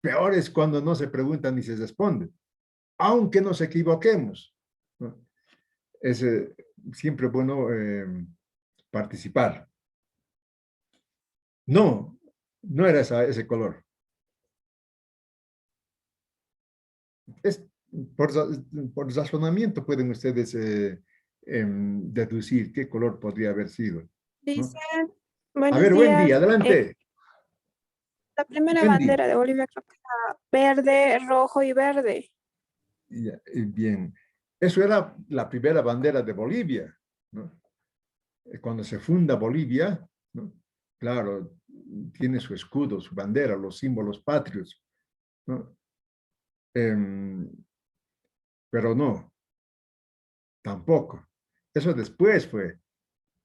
Peor es cuando no se pregunta ni se responde, aunque nos equivoquemos, ¿no? Es siempre bueno participar. No, no era ese color. Es, por, por razonamiento pueden ustedes deducir qué color podría haber sido, Dice, ¿no? A buenos ver, Wendy, días. adelante. La primera Wendy. bandera de Bolivia creo que era verde, rojo y verde. Bien, eso era la primera bandera de Bolivia, ¿no? Cuando se funda Bolivia, ¿no? Claro, tiene su escudo, su bandera, los símbolos patrios, ¿no? Pero no, tampoco. Eso después fue.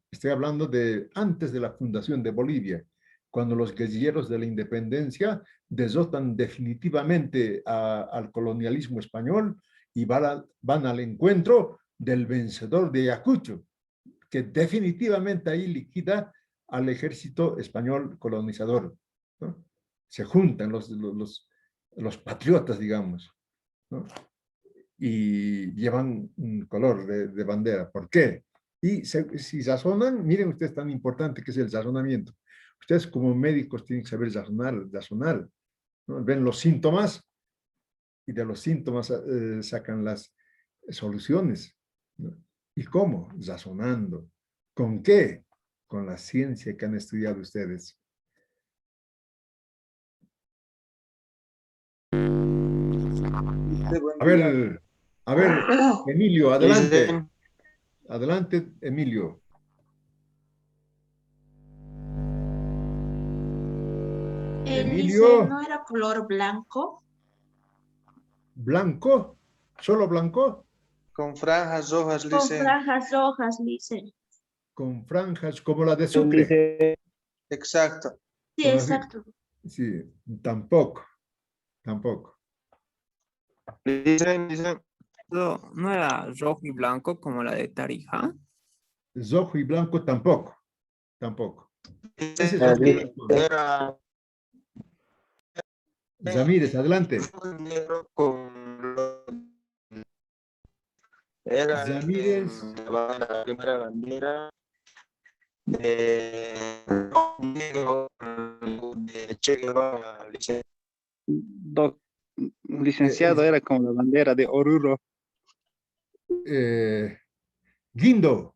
Estoy hablando de antes de la fundación de Bolivia, cuando los guerrilleros de la independencia derrotan definitivamente al colonialismo español y van al encuentro del vencedor de Ayacucho, que definitivamente ahí liquida al ejército español colonizador, ¿no? Se juntan los patriotas, digamos, ¿no? Y llevan un color de bandera. ¿Por qué? Y si razonan, miren ustedes tan importante que es el razonamiento. Ustedes como médicos tienen que saber razonar, ¿no? Ven los síntomas y de los síntomas sacan las soluciones, ¿no? ¿Y cómo? Razonando. ¿Con qué? Con la ciencia que han estudiado ustedes. A ver, Emilio, adelante. Adelante, Emilio. Dice, Emilio, ¿no era color blanco? blanco, solo blanco, Con franjas rojas, Con dice. franjas rojas, dice. con franjas como la de Sucre. Exacto. Sí, Con exacto. sí, tampoco, tampoco. Dice. No era rojo y blanco como la de Tarija. Rojo y blanco tampoco, tampoco. Ese es Dice, otro. era Ramírez, adelante. negro era Ramírez, la primera bandera de negro de Che Guevara, dice. Licenciado, era como la bandera de Oruro. Guindo,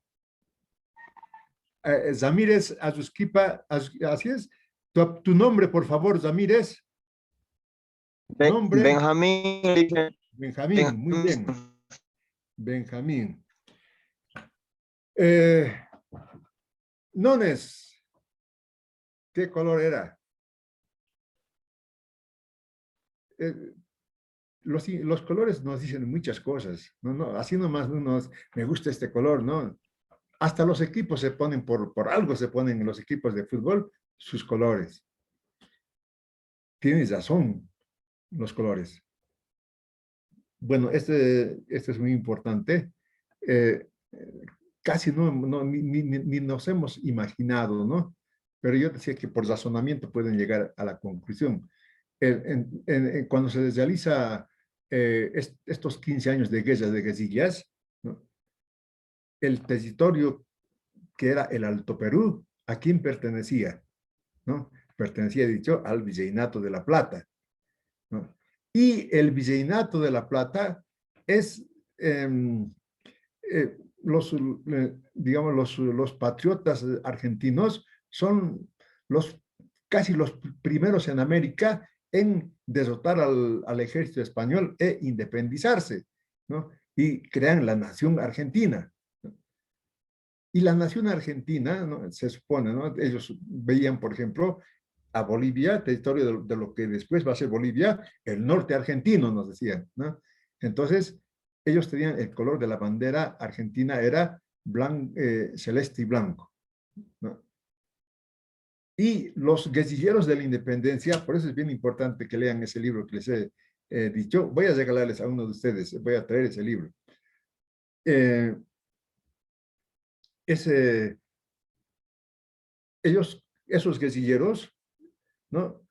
Ramírez Azuzquipa, así es. Tu nombre, por favor, Ramírez. Nombre. Benjamín, dice. Benjamín, muy bien. Benjamín. Nones, ¿qué color era? Los colores nos dicen muchas cosas, no, así nomás me gusta este color, ¿no? Hasta los equipos se ponen, por algo se ponen en los equipos de fútbol sus colores. Tienes razón, los colores. Bueno, este es muy importante. Casi ni nos hemos imaginado, ¿no? Pero yo decía que por razonamiento pueden llegar a la conclusión. Cuando se realiza estos 15 años de guerra de guerrillas, ¿no? El territorio que era el Alto Perú, ¿a quién pertenecía? ¿No? Pertenecía, dicho, al Virreinato de la Plata, ¿no? Y el Virreinato de la Plata es, digamos, los patriotas argentinos son casi los primeros en América en derrotar al ejército español e independizarse, ¿no? Y crean la nación argentina. Y la nación argentina, ¿no? Se supone, ¿no? Ellos veían, por ejemplo, a Bolivia, territorio de lo que después va a ser Bolivia, el norte argentino, nos decían, ¿no? Entonces, ellos tenían el color de la bandera argentina, era celeste y blanco, ¿no? Y los guerrilleros de la independencia, por eso es bien importante que lean ese libro que les he dicho. Voy a regalarles a uno de ustedes, voy a traer ese libro. Esos guerrilleros, ¿no?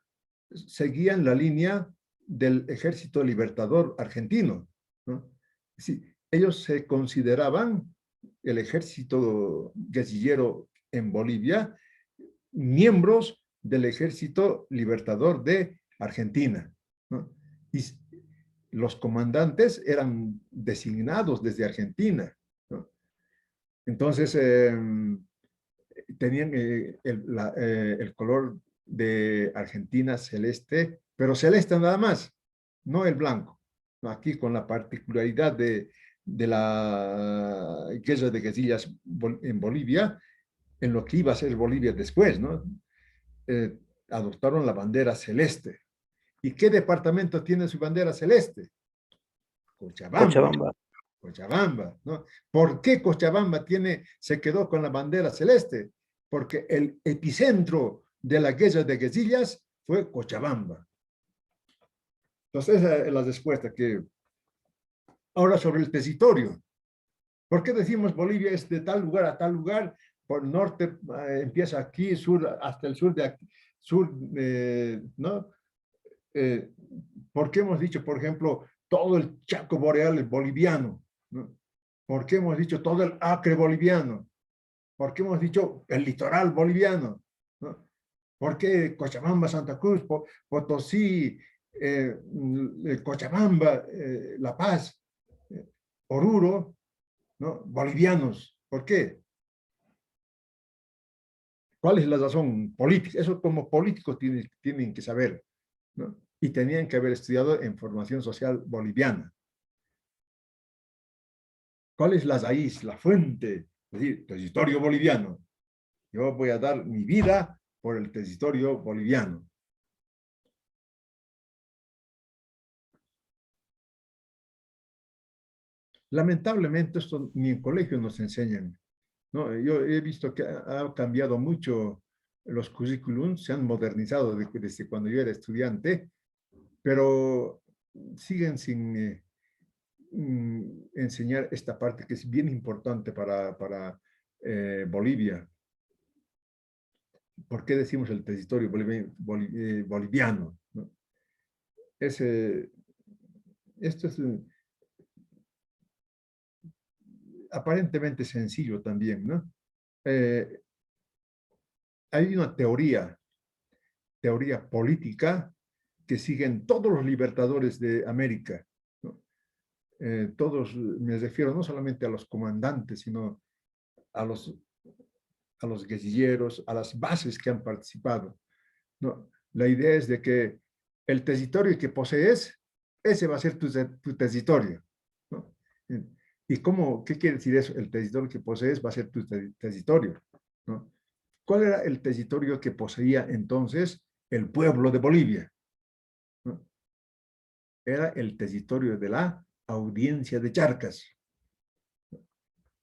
Seguían la línea del Ejército Libertador argentino, ¿no? Sí, ellos se consideraban el ejército guerrillero en Bolivia miembros del Ejército Libertador de Argentina, ¿no? Y los comandantes eran designados desde Argentina, ¿no? Entonces, tenían el color de Argentina celeste, pero celeste nada más, no el blanco. Aquí con la particularidad de la guerra de guerrillas en Bolivia, en lo que iba a ser Bolivia después, ¿no? Adoptaron la bandera celeste. ¿Y qué departamento tiene su bandera celeste? Cochabamba. Cochabamba, ¿no? ¿Por qué Cochabamba se quedó con la bandera celeste? Porque el epicentro de la guerra de guerrillas fue Cochabamba. Entonces, esa es la respuesta que... Ahora sobre el territorio. ¿Por qué decimos Bolivia es de tal lugar a tal lugar? Por norte empieza aquí, sur hasta el sur de aquí, ¿no? ¿Por qué hemos dicho, por ejemplo, todo el Chaco boreal boliviano, ¿no? ¿Por qué hemos dicho todo el Acre boliviano? ¿Por qué hemos dicho el litoral boliviano, ¿no? ¿Por qué Cochabamba, Santa Cruz, Potosí, Cochabamba, La Paz, Oruro, ¿no? Bolivianos? ¿Por qué? ¿Cuál es la razón política? Eso como políticos tienen que saber, ¿no? Y tenían que haber estudiado en formación social boliviana. ¿Cuál es la raíz, la fuente? Es decir, territorio boliviano. Yo voy a dar mi vida por el territorio boliviano. Lamentablemente esto ni en colegio nos enseñan, ¿no? Yo he visto que ha cambiado mucho los currículums, se han modernizado desde cuando yo era estudiante, pero siguen sin enseñar esta parte que es bien importante para Bolivia. ¿Por qué decimos el territorio boliviano, ¿no? Esto es aparentemente sencillo también, ¿no? Hay una teoría política que siguen todos los libertadores de América, ¿no? Todos, me refiero no solamente a los comandantes, sino a los guerrilleros, a las bases que han participado, ¿no? La idea es de que el territorio que posees, ese va a ser tu territorio, ¿no? ¿Y qué quiere decir eso? El territorio que posees va a ser tu territorio, ¿no? ¿Cuál era el territorio que poseía entonces el pueblo de Bolivia, ¿no? Era el territorio de la audiencia de Charcas.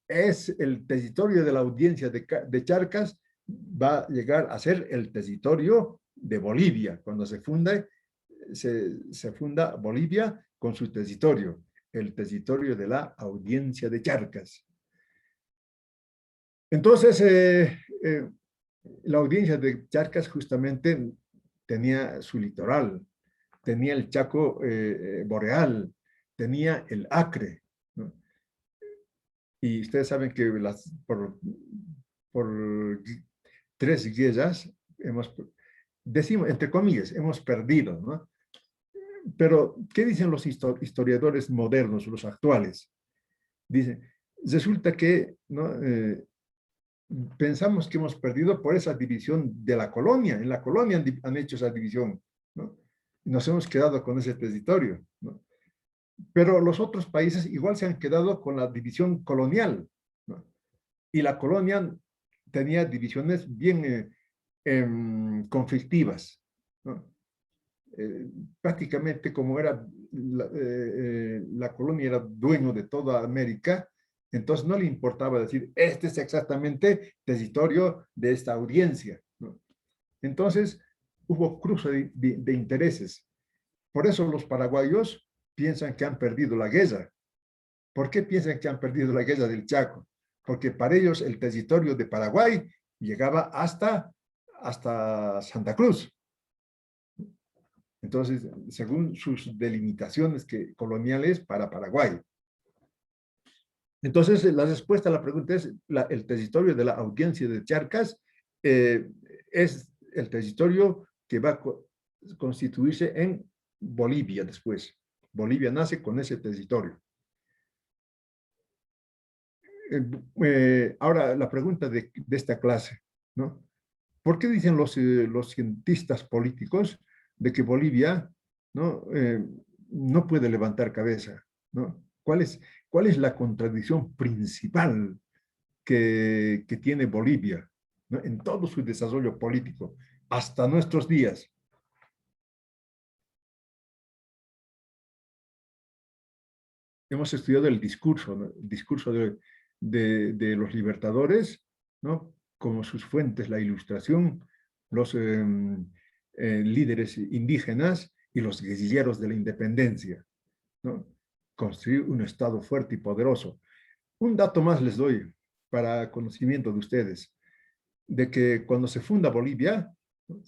Es el territorio de la audiencia de Charcas, va a llegar a ser el territorio de Bolivia, cuando se funda Bolivia con su territorio, el territorio de la audiencia de Charcas. Entonces, la audiencia de Charcas justamente tenía su litoral, tenía el Chaco boreal, tenía el Acre, ¿no? Y ustedes saben que por 3 guerras decimos, entre comillas, hemos perdido, ¿no? Pero, ¿qué dicen los historiadores modernos, los actuales? Dicen, resulta que, ¿no? Pensamos que hemos perdido por esa división de la colonia. En la colonia han hecho esa división, ¿no? Y nos hemos quedado con ese territorio, ¿no? Pero los otros países igual se han quedado con la división colonial, ¿no? Y la colonia tenía divisiones bien conflictivas, ¿no? Prácticamente como era la colonia era dueño de toda América, entonces no le importaba decir, este es exactamente territorio de esta audiencia, ¿no? Entonces hubo cruce de intereses. Por eso los paraguayos piensan que han perdido la guerra. ¿Por qué piensan que han perdido la guerra del Chaco? Porque para ellos el territorio de Paraguay llegaba hasta Santa Cruz. Entonces, según sus delimitaciones coloniales para Paraguay. Entonces, la respuesta a la pregunta es, el territorio de la audiencia de Charcas es el territorio que va a constituirse en Bolivia después. Bolivia nace con ese territorio. Ahora, la pregunta de esta clase, ¿no? ¿Por qué dicen los cientistas políticos de que Bolivia, ¿no? No puede levantar cabeza, ¿no? ¿Cuál es la contradicción principal que tiene Bolivia, ¿no? En todo su desarrollo político, hasta nuestros días? Hemos estudiado el discurso, ¿no? El discurso de los libertadores, ¿no? Como sus fuentes, la Ilustración, los líderes indígenas y los guerrilleros de la independencia, ¿no? Construir un Estado fuerte y poderoso. Un dato más les doy para conocimiento de ustedes, de que cuando se funda Bolivia, ¿no?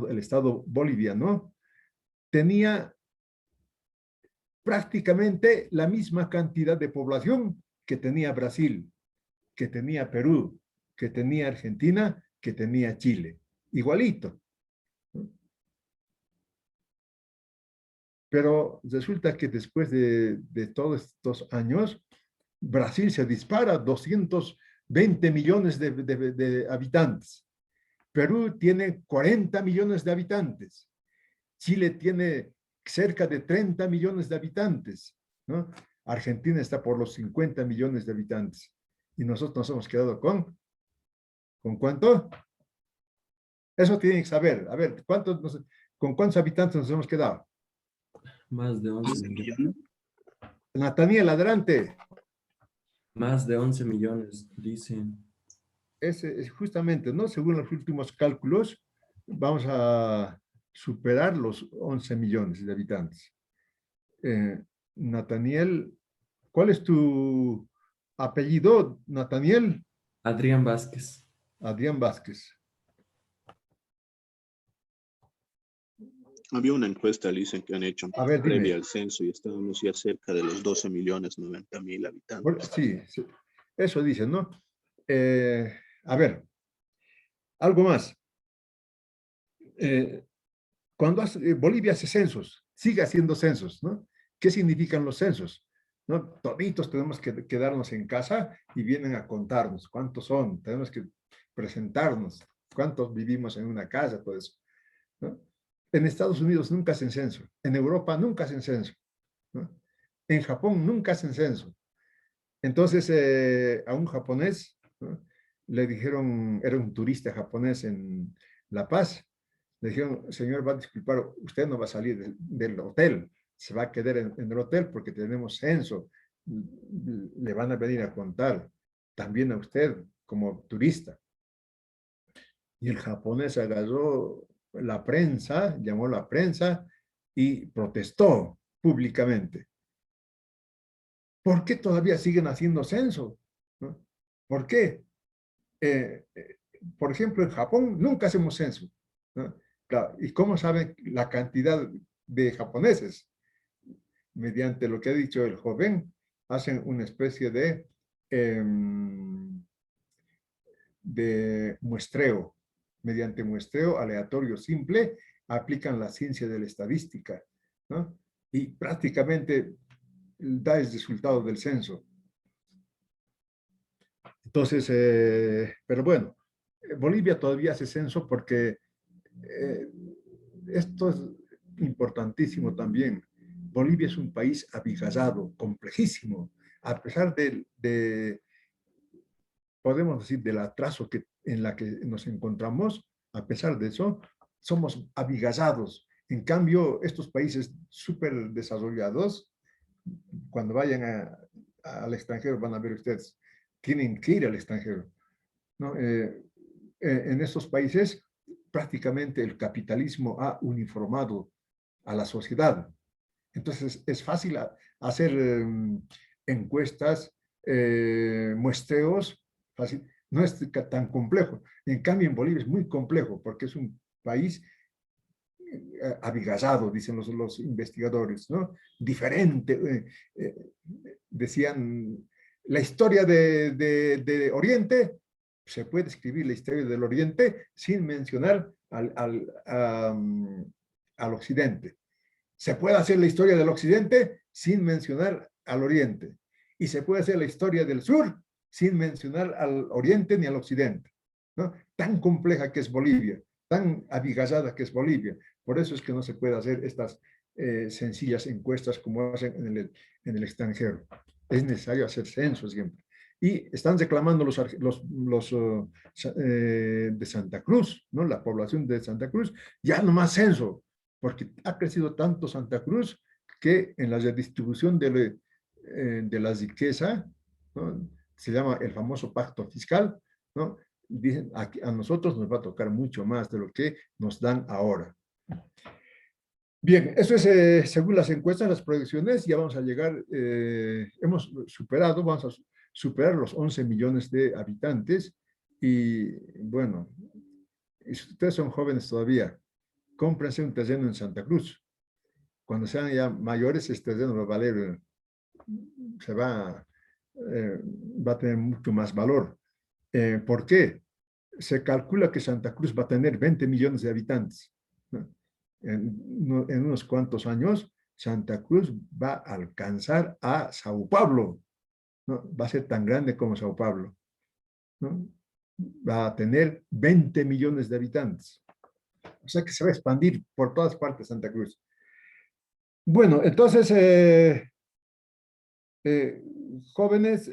El Estado boliviano tenía prácticamente la misma cantidad de población que tenía Brasil, que tenía Perú, que tenía Argentina, que tenía Chile. Igualito. Pero resulta que después de todos estos años, Brasil se dispara a 220 millones de habitantes. Perú tiene 40 millones de habitantes. Chile tiene cerca de 30 millones de habitantes, ¿no? Argentina está por los 50 millones de habitantes. Y nosotros nos hemos quedado ¿con cuánto? Eso tienen que saber. A ver, ¿con cuántos habitantes nos hemos quedado? Más de 11 millones. Nathaniel, adelante. Más de 11 millones, dicen. Es justamente, ¿no? Según los últimos cálculos, vamos a superar los 11 millones de habitantes. Nathaniel, ¿cuál es tu apellido, Nathaniel? Adrián Vázquez. Adrián Vázquez. Había una encuesta, dicen, que han hecho A ver, dime. previa al censo y estábamos ya cerca de los 12.090.000 habitantes. Bueno, sí, eso dicen, ¿no? A ver, algo más. Cuando Bolivia hace censos, sigue haciendo censos, ¿no? ¿Qué significan los censos? ¿No? Toditos tenemos que quedarnos en casa y vienen a contarnos cuántos son, tenemos que presentarnos, cuántos vivimos en una casa, todo eso, ¿no? En Estados Unidos nunca hacen censo, en Europa nunca hacen censo, ¿no? En Japón nunca hacen censo. Entonces, a un japonés, ¿no? Le dijeron, era un turista japonés en La Paz, le dijeron, señor, va a disculpar, usted no va a salir del hotel, se va a quedar en el hotel porque tenemos censo, le van a venir a contar también a usted como turista. Y el japonés agarró la prensa, llamó a la prensa y protestó públicamente. ¿Por qué todavía siguen haciendo censo? ¿No? ¿Por qué? Por ejemplo, en Japón nunca hacemos censo, ¿no? Claro, ¿y cómo saben la cantidad de japoneses? Mediante lo que ha dicho el joven, hacen una especie de muestreo, mediante muestreo aleatorio simple, aplican la ciencia de la estadística, ¿no? Y prácticamente da el resultado del censo. Entonces, pero bueno, Bolivia todavía hace censo porque esto es importantísimo también. Bolivia es un país abigazado, complejísimo, a pesar podemos decir, del atraso en la que nos encontramos, a pesar de eso, somos abigazados. En cambio, estos países súper desarrollados, cuando vayan al extranjero, van a ver ustedes, tienen que ir al extranjero, ¿no? En estos países, prácticamente el capitalismo ha uniformado a la sociedad. Entonces, es fácil hacer encuestas, muestreos, fácil. No es tan complejo. En cambio, en Bolivia es muy complejo porque es un país abigazado, dicen los investigadores, ¿no? Diferente. Decían, la historia de Oriente, se puede escribir la historia del Oriente sin mencionar al Occidente. Se puede hacer la historia del Occidente sin mencionar al Oriente. Y se puede hacer la historia del Sur sin mencionar al Oriente ni al Occidente, ¿no? Tan compleja que es Bolivia, tan abigazada que es Bolivia. Por eso es que no se puede hacer estas sencillas encuestas como hacen en el extranjero. Es necesario hacer censo siempre. Y están reclamando los de Santa Cruz, ¿no? La población de Santa Cruz, ya no más censo, porque ha crecido tanto Santa Cruz que en la redistribución de la riqueza, ¿no? Se llama el famoso pacto fiscal, ¿no? Dicen, a nosotros nos va a tocar mucho más de lo que nos dan ahora. Bien, eso es según las encuestas, las proyecciones, ya vamos a llegar, vamos a superar los 11 millones de habitantes y bueno, si ustedes son jóvenes todavía, cómprense un terreno en Santa Cruz. Cuando sean ya mayores, este terreno va a valer, va a tener mucho más valor. ¿Por qué? Se calcula que Santa Cruz va a tener 20 millones de habitantes, ¿no? En unos cuantos años, Santa Cruz va a alcanzar a Sao Paulo, ¿no? Va a ser tan grande como Sao Paulo, ¿no? Va a tener 20 millones de habitantes. O sea que se va a expandir por todas partes Santa Cruz. Bueno, entonces, jóvenes,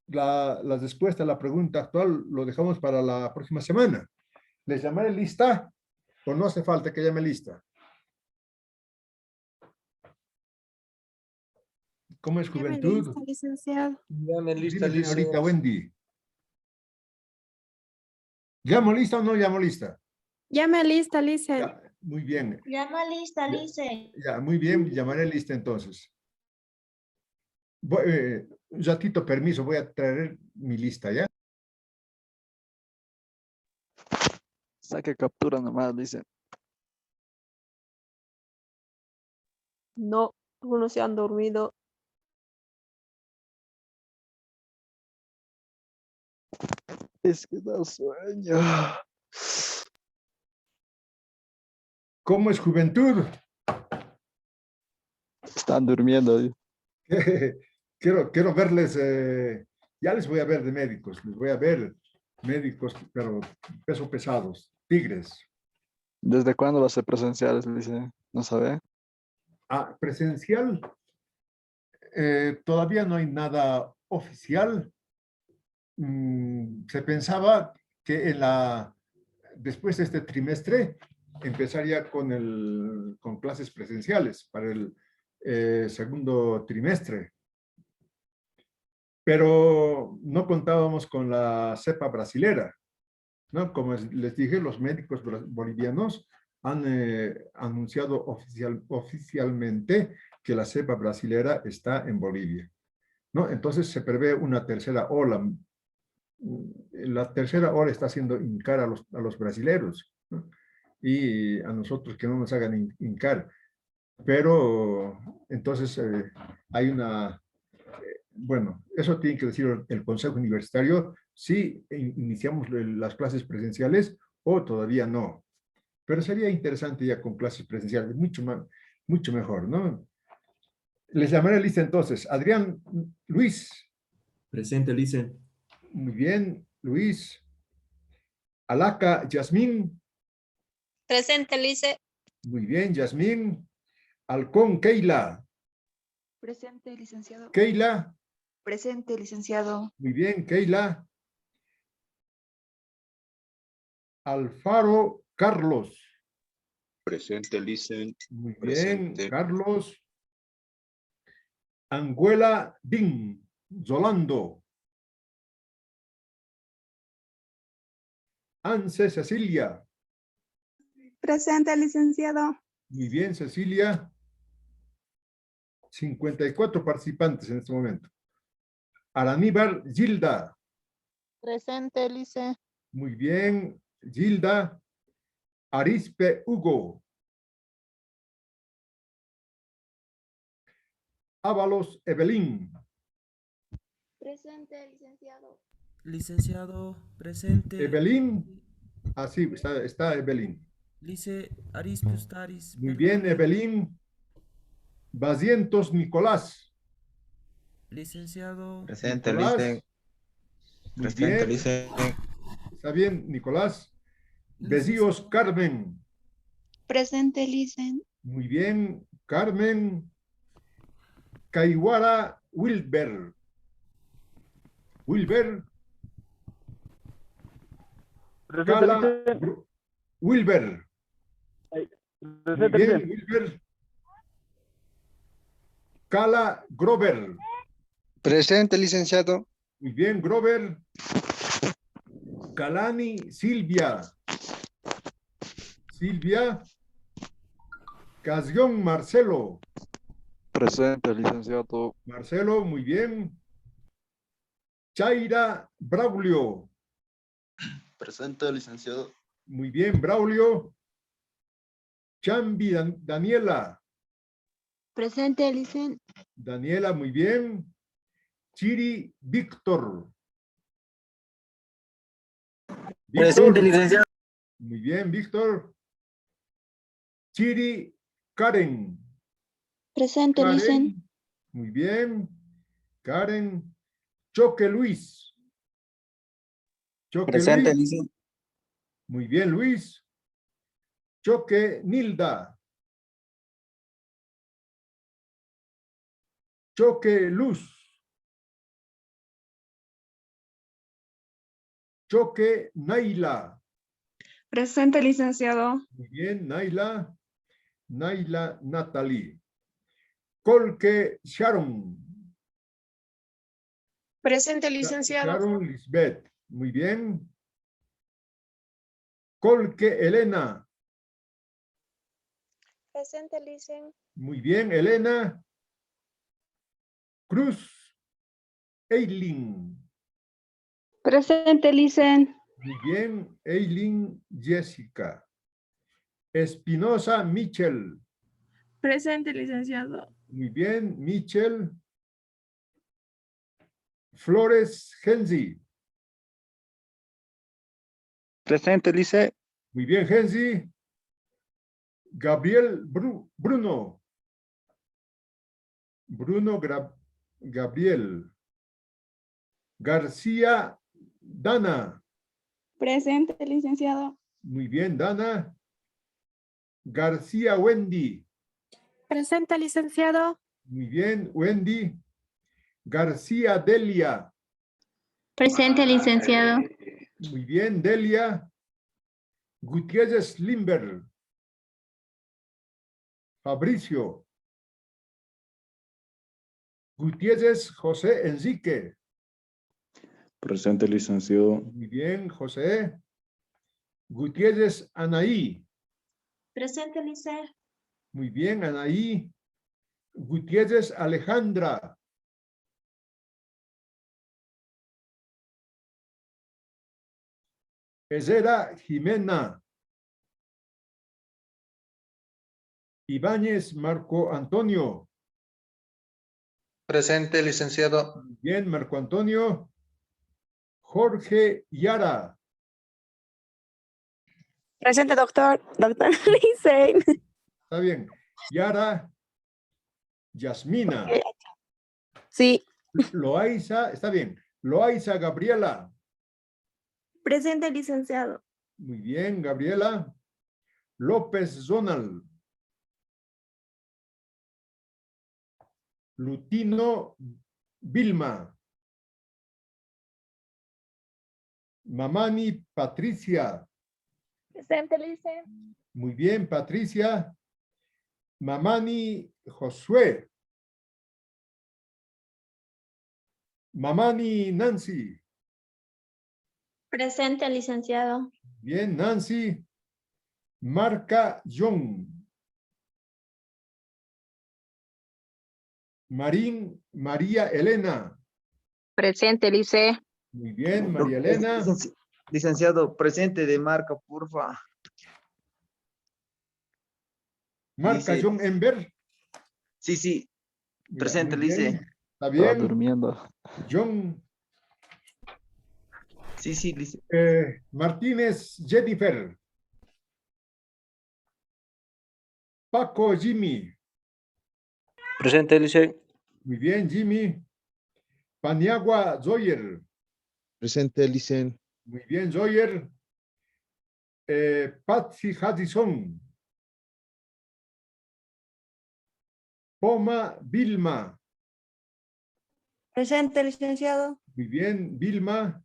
la respuesta a la pregunta actual lo dejamos para la próxima semana. ¿Les llamaré lista o no hace falta que llame lista? ¿Cómo es juventud? Lista, licenciado. Llame lista, Dime, señorita licenciado. Wendy. ¿Llamo lista o no llamo lista? Llame lista, licen. Ya, muy bien. Llama lista, Lice. Ya, muy bien, llamaré lista entonces. Un ratito, permiso, voy a traer mi lista, ¿ya? Saque captura nomás, dice. No, algunos se han dormido. Es que da sueño. ¿Cómo es juventud? Están durmiendo. Quiero verles, ya les voy a ver de médicos, les voy a ver médicos, pero peso pesados, tigres. ¿Desde cuándo va a ser presenciales, dice? ¿No sabe? Presencial, todavía no hay nada oficial. Se pensaba que después de este trimestre empezaría con clases presenciales para el segundo trimestre. Pero no contábamos con la cepa brasilera, ¿no? Como les dije, los médicos bolivianos han anunciado oficialmente que la cepa brasilera está en Bolivia, ¿no? Entonces se prevé una tercera ola. La tercera ola está haciendo hincar a los brasileros, ¿no? Y a nosotros que no nos hagan hincar. Pero entonces hay bueno, eso tiene que decir el Consejo Universitario, si iniciamos las clases presenciales o todavía no. Pero sería interesante ya con clases presenciales, mucho mejor, ¿no? Les llamaré lista entonces. Adrián Luis. Presente, Lice. Muy bien, Luis. Alaca Yasmín. Presente, Lice. Muy bien, Yasmín. Halcón Keila. Presente, licenciado. Keila. Presente, licenciado. Muy bien, Keila. Alfaro Carlos. Presente, Licen. Muy bien, Presente. Carlos. Anguela Din. Zolando. Anse Cecilia. Presente, licenciado. Muy bien, Cecilia. 54 participantes en este momento. Araníbar Gilda. Presente, Lice. Muy bien, Gilda. Arispe Hugo. Ábalos Evelyn. Presente, licenciado. Licenciado, presente. Evelyn. Así está Evelyn. Lice Arispe Ustaris. Muy bien, Evelyn. Bazientos Nicolás. Licenciado. Presente, Nicolás. Lice. Muy Presente, bien. Lice. Está bien, Nicolás. Besíos Carmen. Presente, Licen. Muy bien, Carmen. Caihuara Wilber. Wilber. Cala Wilber. Muy bien, Wilber. Cala Grover. Presente, licenciado. Muy bien, Grover. Calani Silvia. Silvia. Casión Marcelo. Presente, licenciado. Marcelo, muy bien. Chaira Braulio. Presente, licenciado. Muy bien, Braulio. Chambi Daniela. Presente, Licen. Daniela, muy bien. Chiri Víctor. Presente, licenciado. Muy bien, Víctor. Chiri Karen. Presente, Licen. Karen. Muy bien. Karen. Choque Luis. Choque Presente, Luis. Lice. Muy bien, Luis. Choque Nilda. Choque Luz. Choque Naila. Presente, licenciado. Muy bien, Naila. Naila Natalie. Colque Sharon. Presente, licenciado. Sharon Lisbeth. Muy bien. Colque Elena. Presente, Licen. Muy bien, Elena. Cruz Eileen. Presente, Licen. Muy bien, Eileen Jessica. Espinosa Michel. Presente, licenciado. Muy bien, Michel. Flores Genzi. Presente, Lice. Muy bien, Genzi. Gabriel Bruno. Bruno Gabriel. García Dana. Presente, licenciado. Muy bien, Dana. García Wendy. Presente, licenciado. Muy bien, Wendy. García Delia. Presente, licenciado. Muy bien, Delia. Gutiérrez Limber. Fabricio. Gutiérrez José Enrique. Presente, licenciado. Muy bien, José. Gutiérrez Anaí. Presente, Lice. Muy bien, Anaí. Gutiérrez Alejandra. Ezera Jimena. Ibáñez Marco Antonio. Presente, licenciado. Muy bien, Marco Antonio. Jorge Yara. Presente, doctor. Doctor Licen. Está bien. Yara Yasmina. Sí. Loaiza, está bien. Loaiza Gabriela. Presente, licenciado. Muy bien, Gabriela. López Zonal. Lutino Vilma. Mamani Patricia. Presente, lice. Muy bien, Patricia. Mamani Josué. Mamani Nancy. Presente, licenciado. Bien, Nancy. Marca John. Marín María Elena. Presente, Lice. Muy bien, María Elena. Licenciado, presente de marca, porfa. Marca Dice- John Ember. Sí, sí, Mira, presente, muy bien. Lice. Está Estaba bien. durmiendo. John Sí, sí, Lice. Martínez Jennifer. Paco Jimmy. Presente, Lice. Muy bien, Jimmy. Paniagua Zoyer. Presente, Licen. Muy bien, Zoyer. Patsy Haddison. Poma Vilma. Presente, licenciado. Muy bien, Vilma.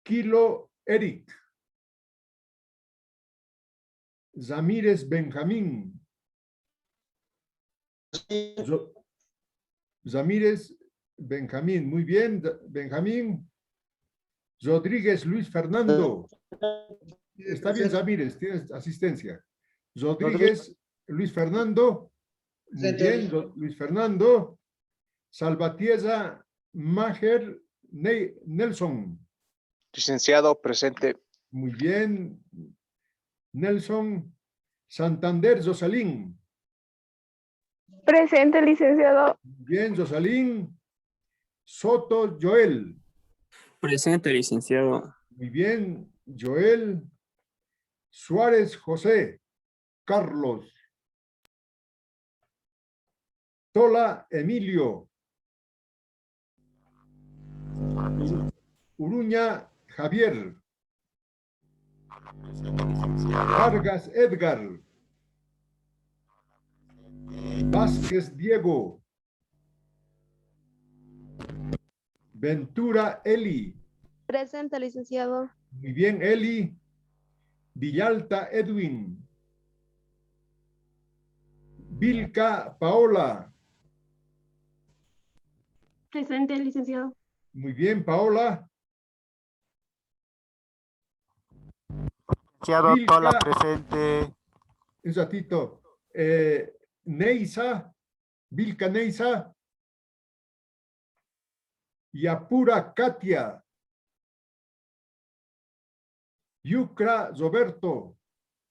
Kilo Eric. Zamírez Benjamín. Zamírez Benjamín. Muy bien, Benjamín. Rodríguez Luis Fernando. Está bien, Zamírez, tienes asistencia. Rodríguez Luis Fernando. Muy bien, Luis Fernando. Salvatierra Maher Nelson. Licenciado, presente. Muy bien. Nelson. Santander Josalín. Presente, licenciado. Bien, Josalín. Soto Joel. Presente, licenciado. Muy bien, Joel. Suárez José. Carlos. Tola Emilio. Uruña Javier. Vargas Edgar. Vázquez Diego. Ventura Eli. Presente, licenciado. Muy bien, Eli. Villalta Edwin. Vilca Paola. Presente, licenciado. Muy bien, Paola. Vilca, presente. un ratito. Neisa. Vilca Neisa. Yapura Katia. Yucra Roberto.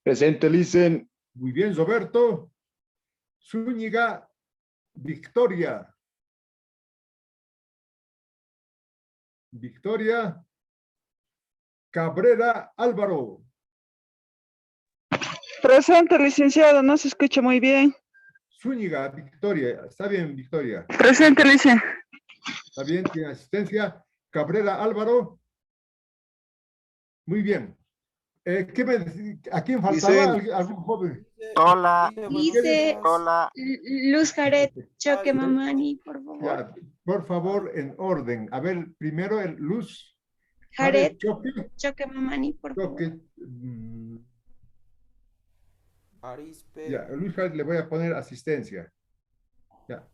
Presente, Licen. Muy bien, Roberto. Zúñiga Victoria. Victoria. Cabrera Álvaro. Presente, licenciado. No se escucha muy bien. Zúñiga Victoria. Está bien, Victoria. Presente, Lice. Está bien, tiene asistencia. Cabrera Álvaro. Muy bien. ¿A quién faltaba? ¿Algún joven? Hola. Dice Hola. Luz Jaret Choque Mamani, por favor. Ya, por favor, en orden. A ver, primero el Luz. Jaret Choque. Choque Mamani, por favor. Choque. Arispe. Ya, Luis Jared le voy a poner asistencia. Ya.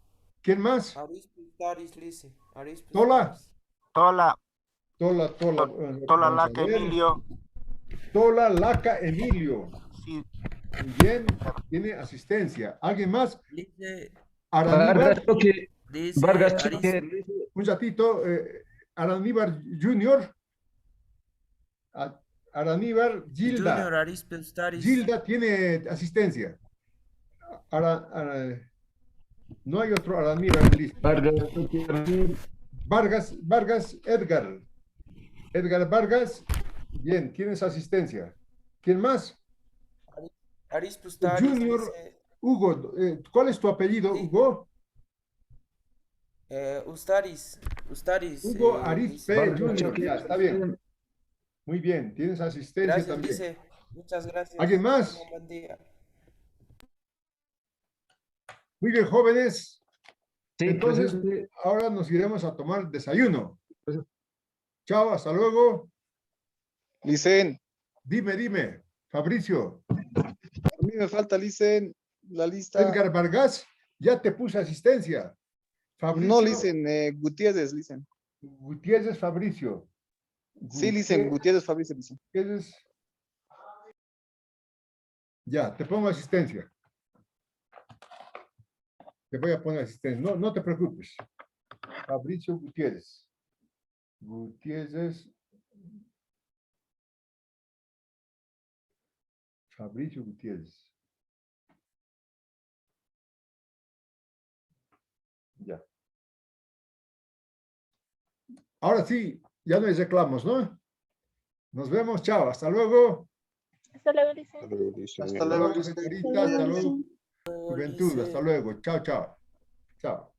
¿Quién más? Arispe Taris Lice. Arispe Tola. Taris. Hola. Tola. Tola Vamos a Laca ver. Emilio. Tola Laca Emilio. Sí. Muy bien, tiene asistencia. ¿Alguien más? Lice. Araníbar. Dice Vargas Arispe. Un ratito. Araníbar Junior. Araníbar Gilda. Junior Arispe Taris. Gilda tiene asistencia. No hay otro Araníbar en lista. Vargas Edgar. Edgar Vargas. Bien, tienes asistencia. ¿Quién más? Arispe Ustaris, Junior Lice. Hugo. ¿Cuál es tu apellido, Sí. Hugo? Ustaris, Hugo Lice. Arispe Junior. Ya, está bien. Muy bien. Tienes asistencia Gracias, también. Lice. Muchas gracias. ¿Alguien más? Tengan un buen día. Muy bien, jóvenes. Sí, Entonces, presente. ahora nos iremos a tomar desayuno. Chao, hasta luego. Licen. Dime, Fabricio. A mí me falta, Licen, la lista. Edgar Vargas, ya te puse asistencia. Fabricio No, Licen, Gutiérrez, Licen. Gutiérrez Fabricio. Sí, Licen, Gutiérrez Fabricio, Licen. Gutiérrez. Ya, te pongo asistencia. Te voy a poner asistencia. No, no te preocupes. Fabricio Gutiérrez. Fabricio Gutiérrez. Ya. Ahora sí, ya no hay reclamos, ¿no? Nos vemos, chao, hasta luego. Hasta luego, Lice. Hasta luego, Licen. Señorita, hasta luego. Juventud, hasta luego. Chao, chao. Chao.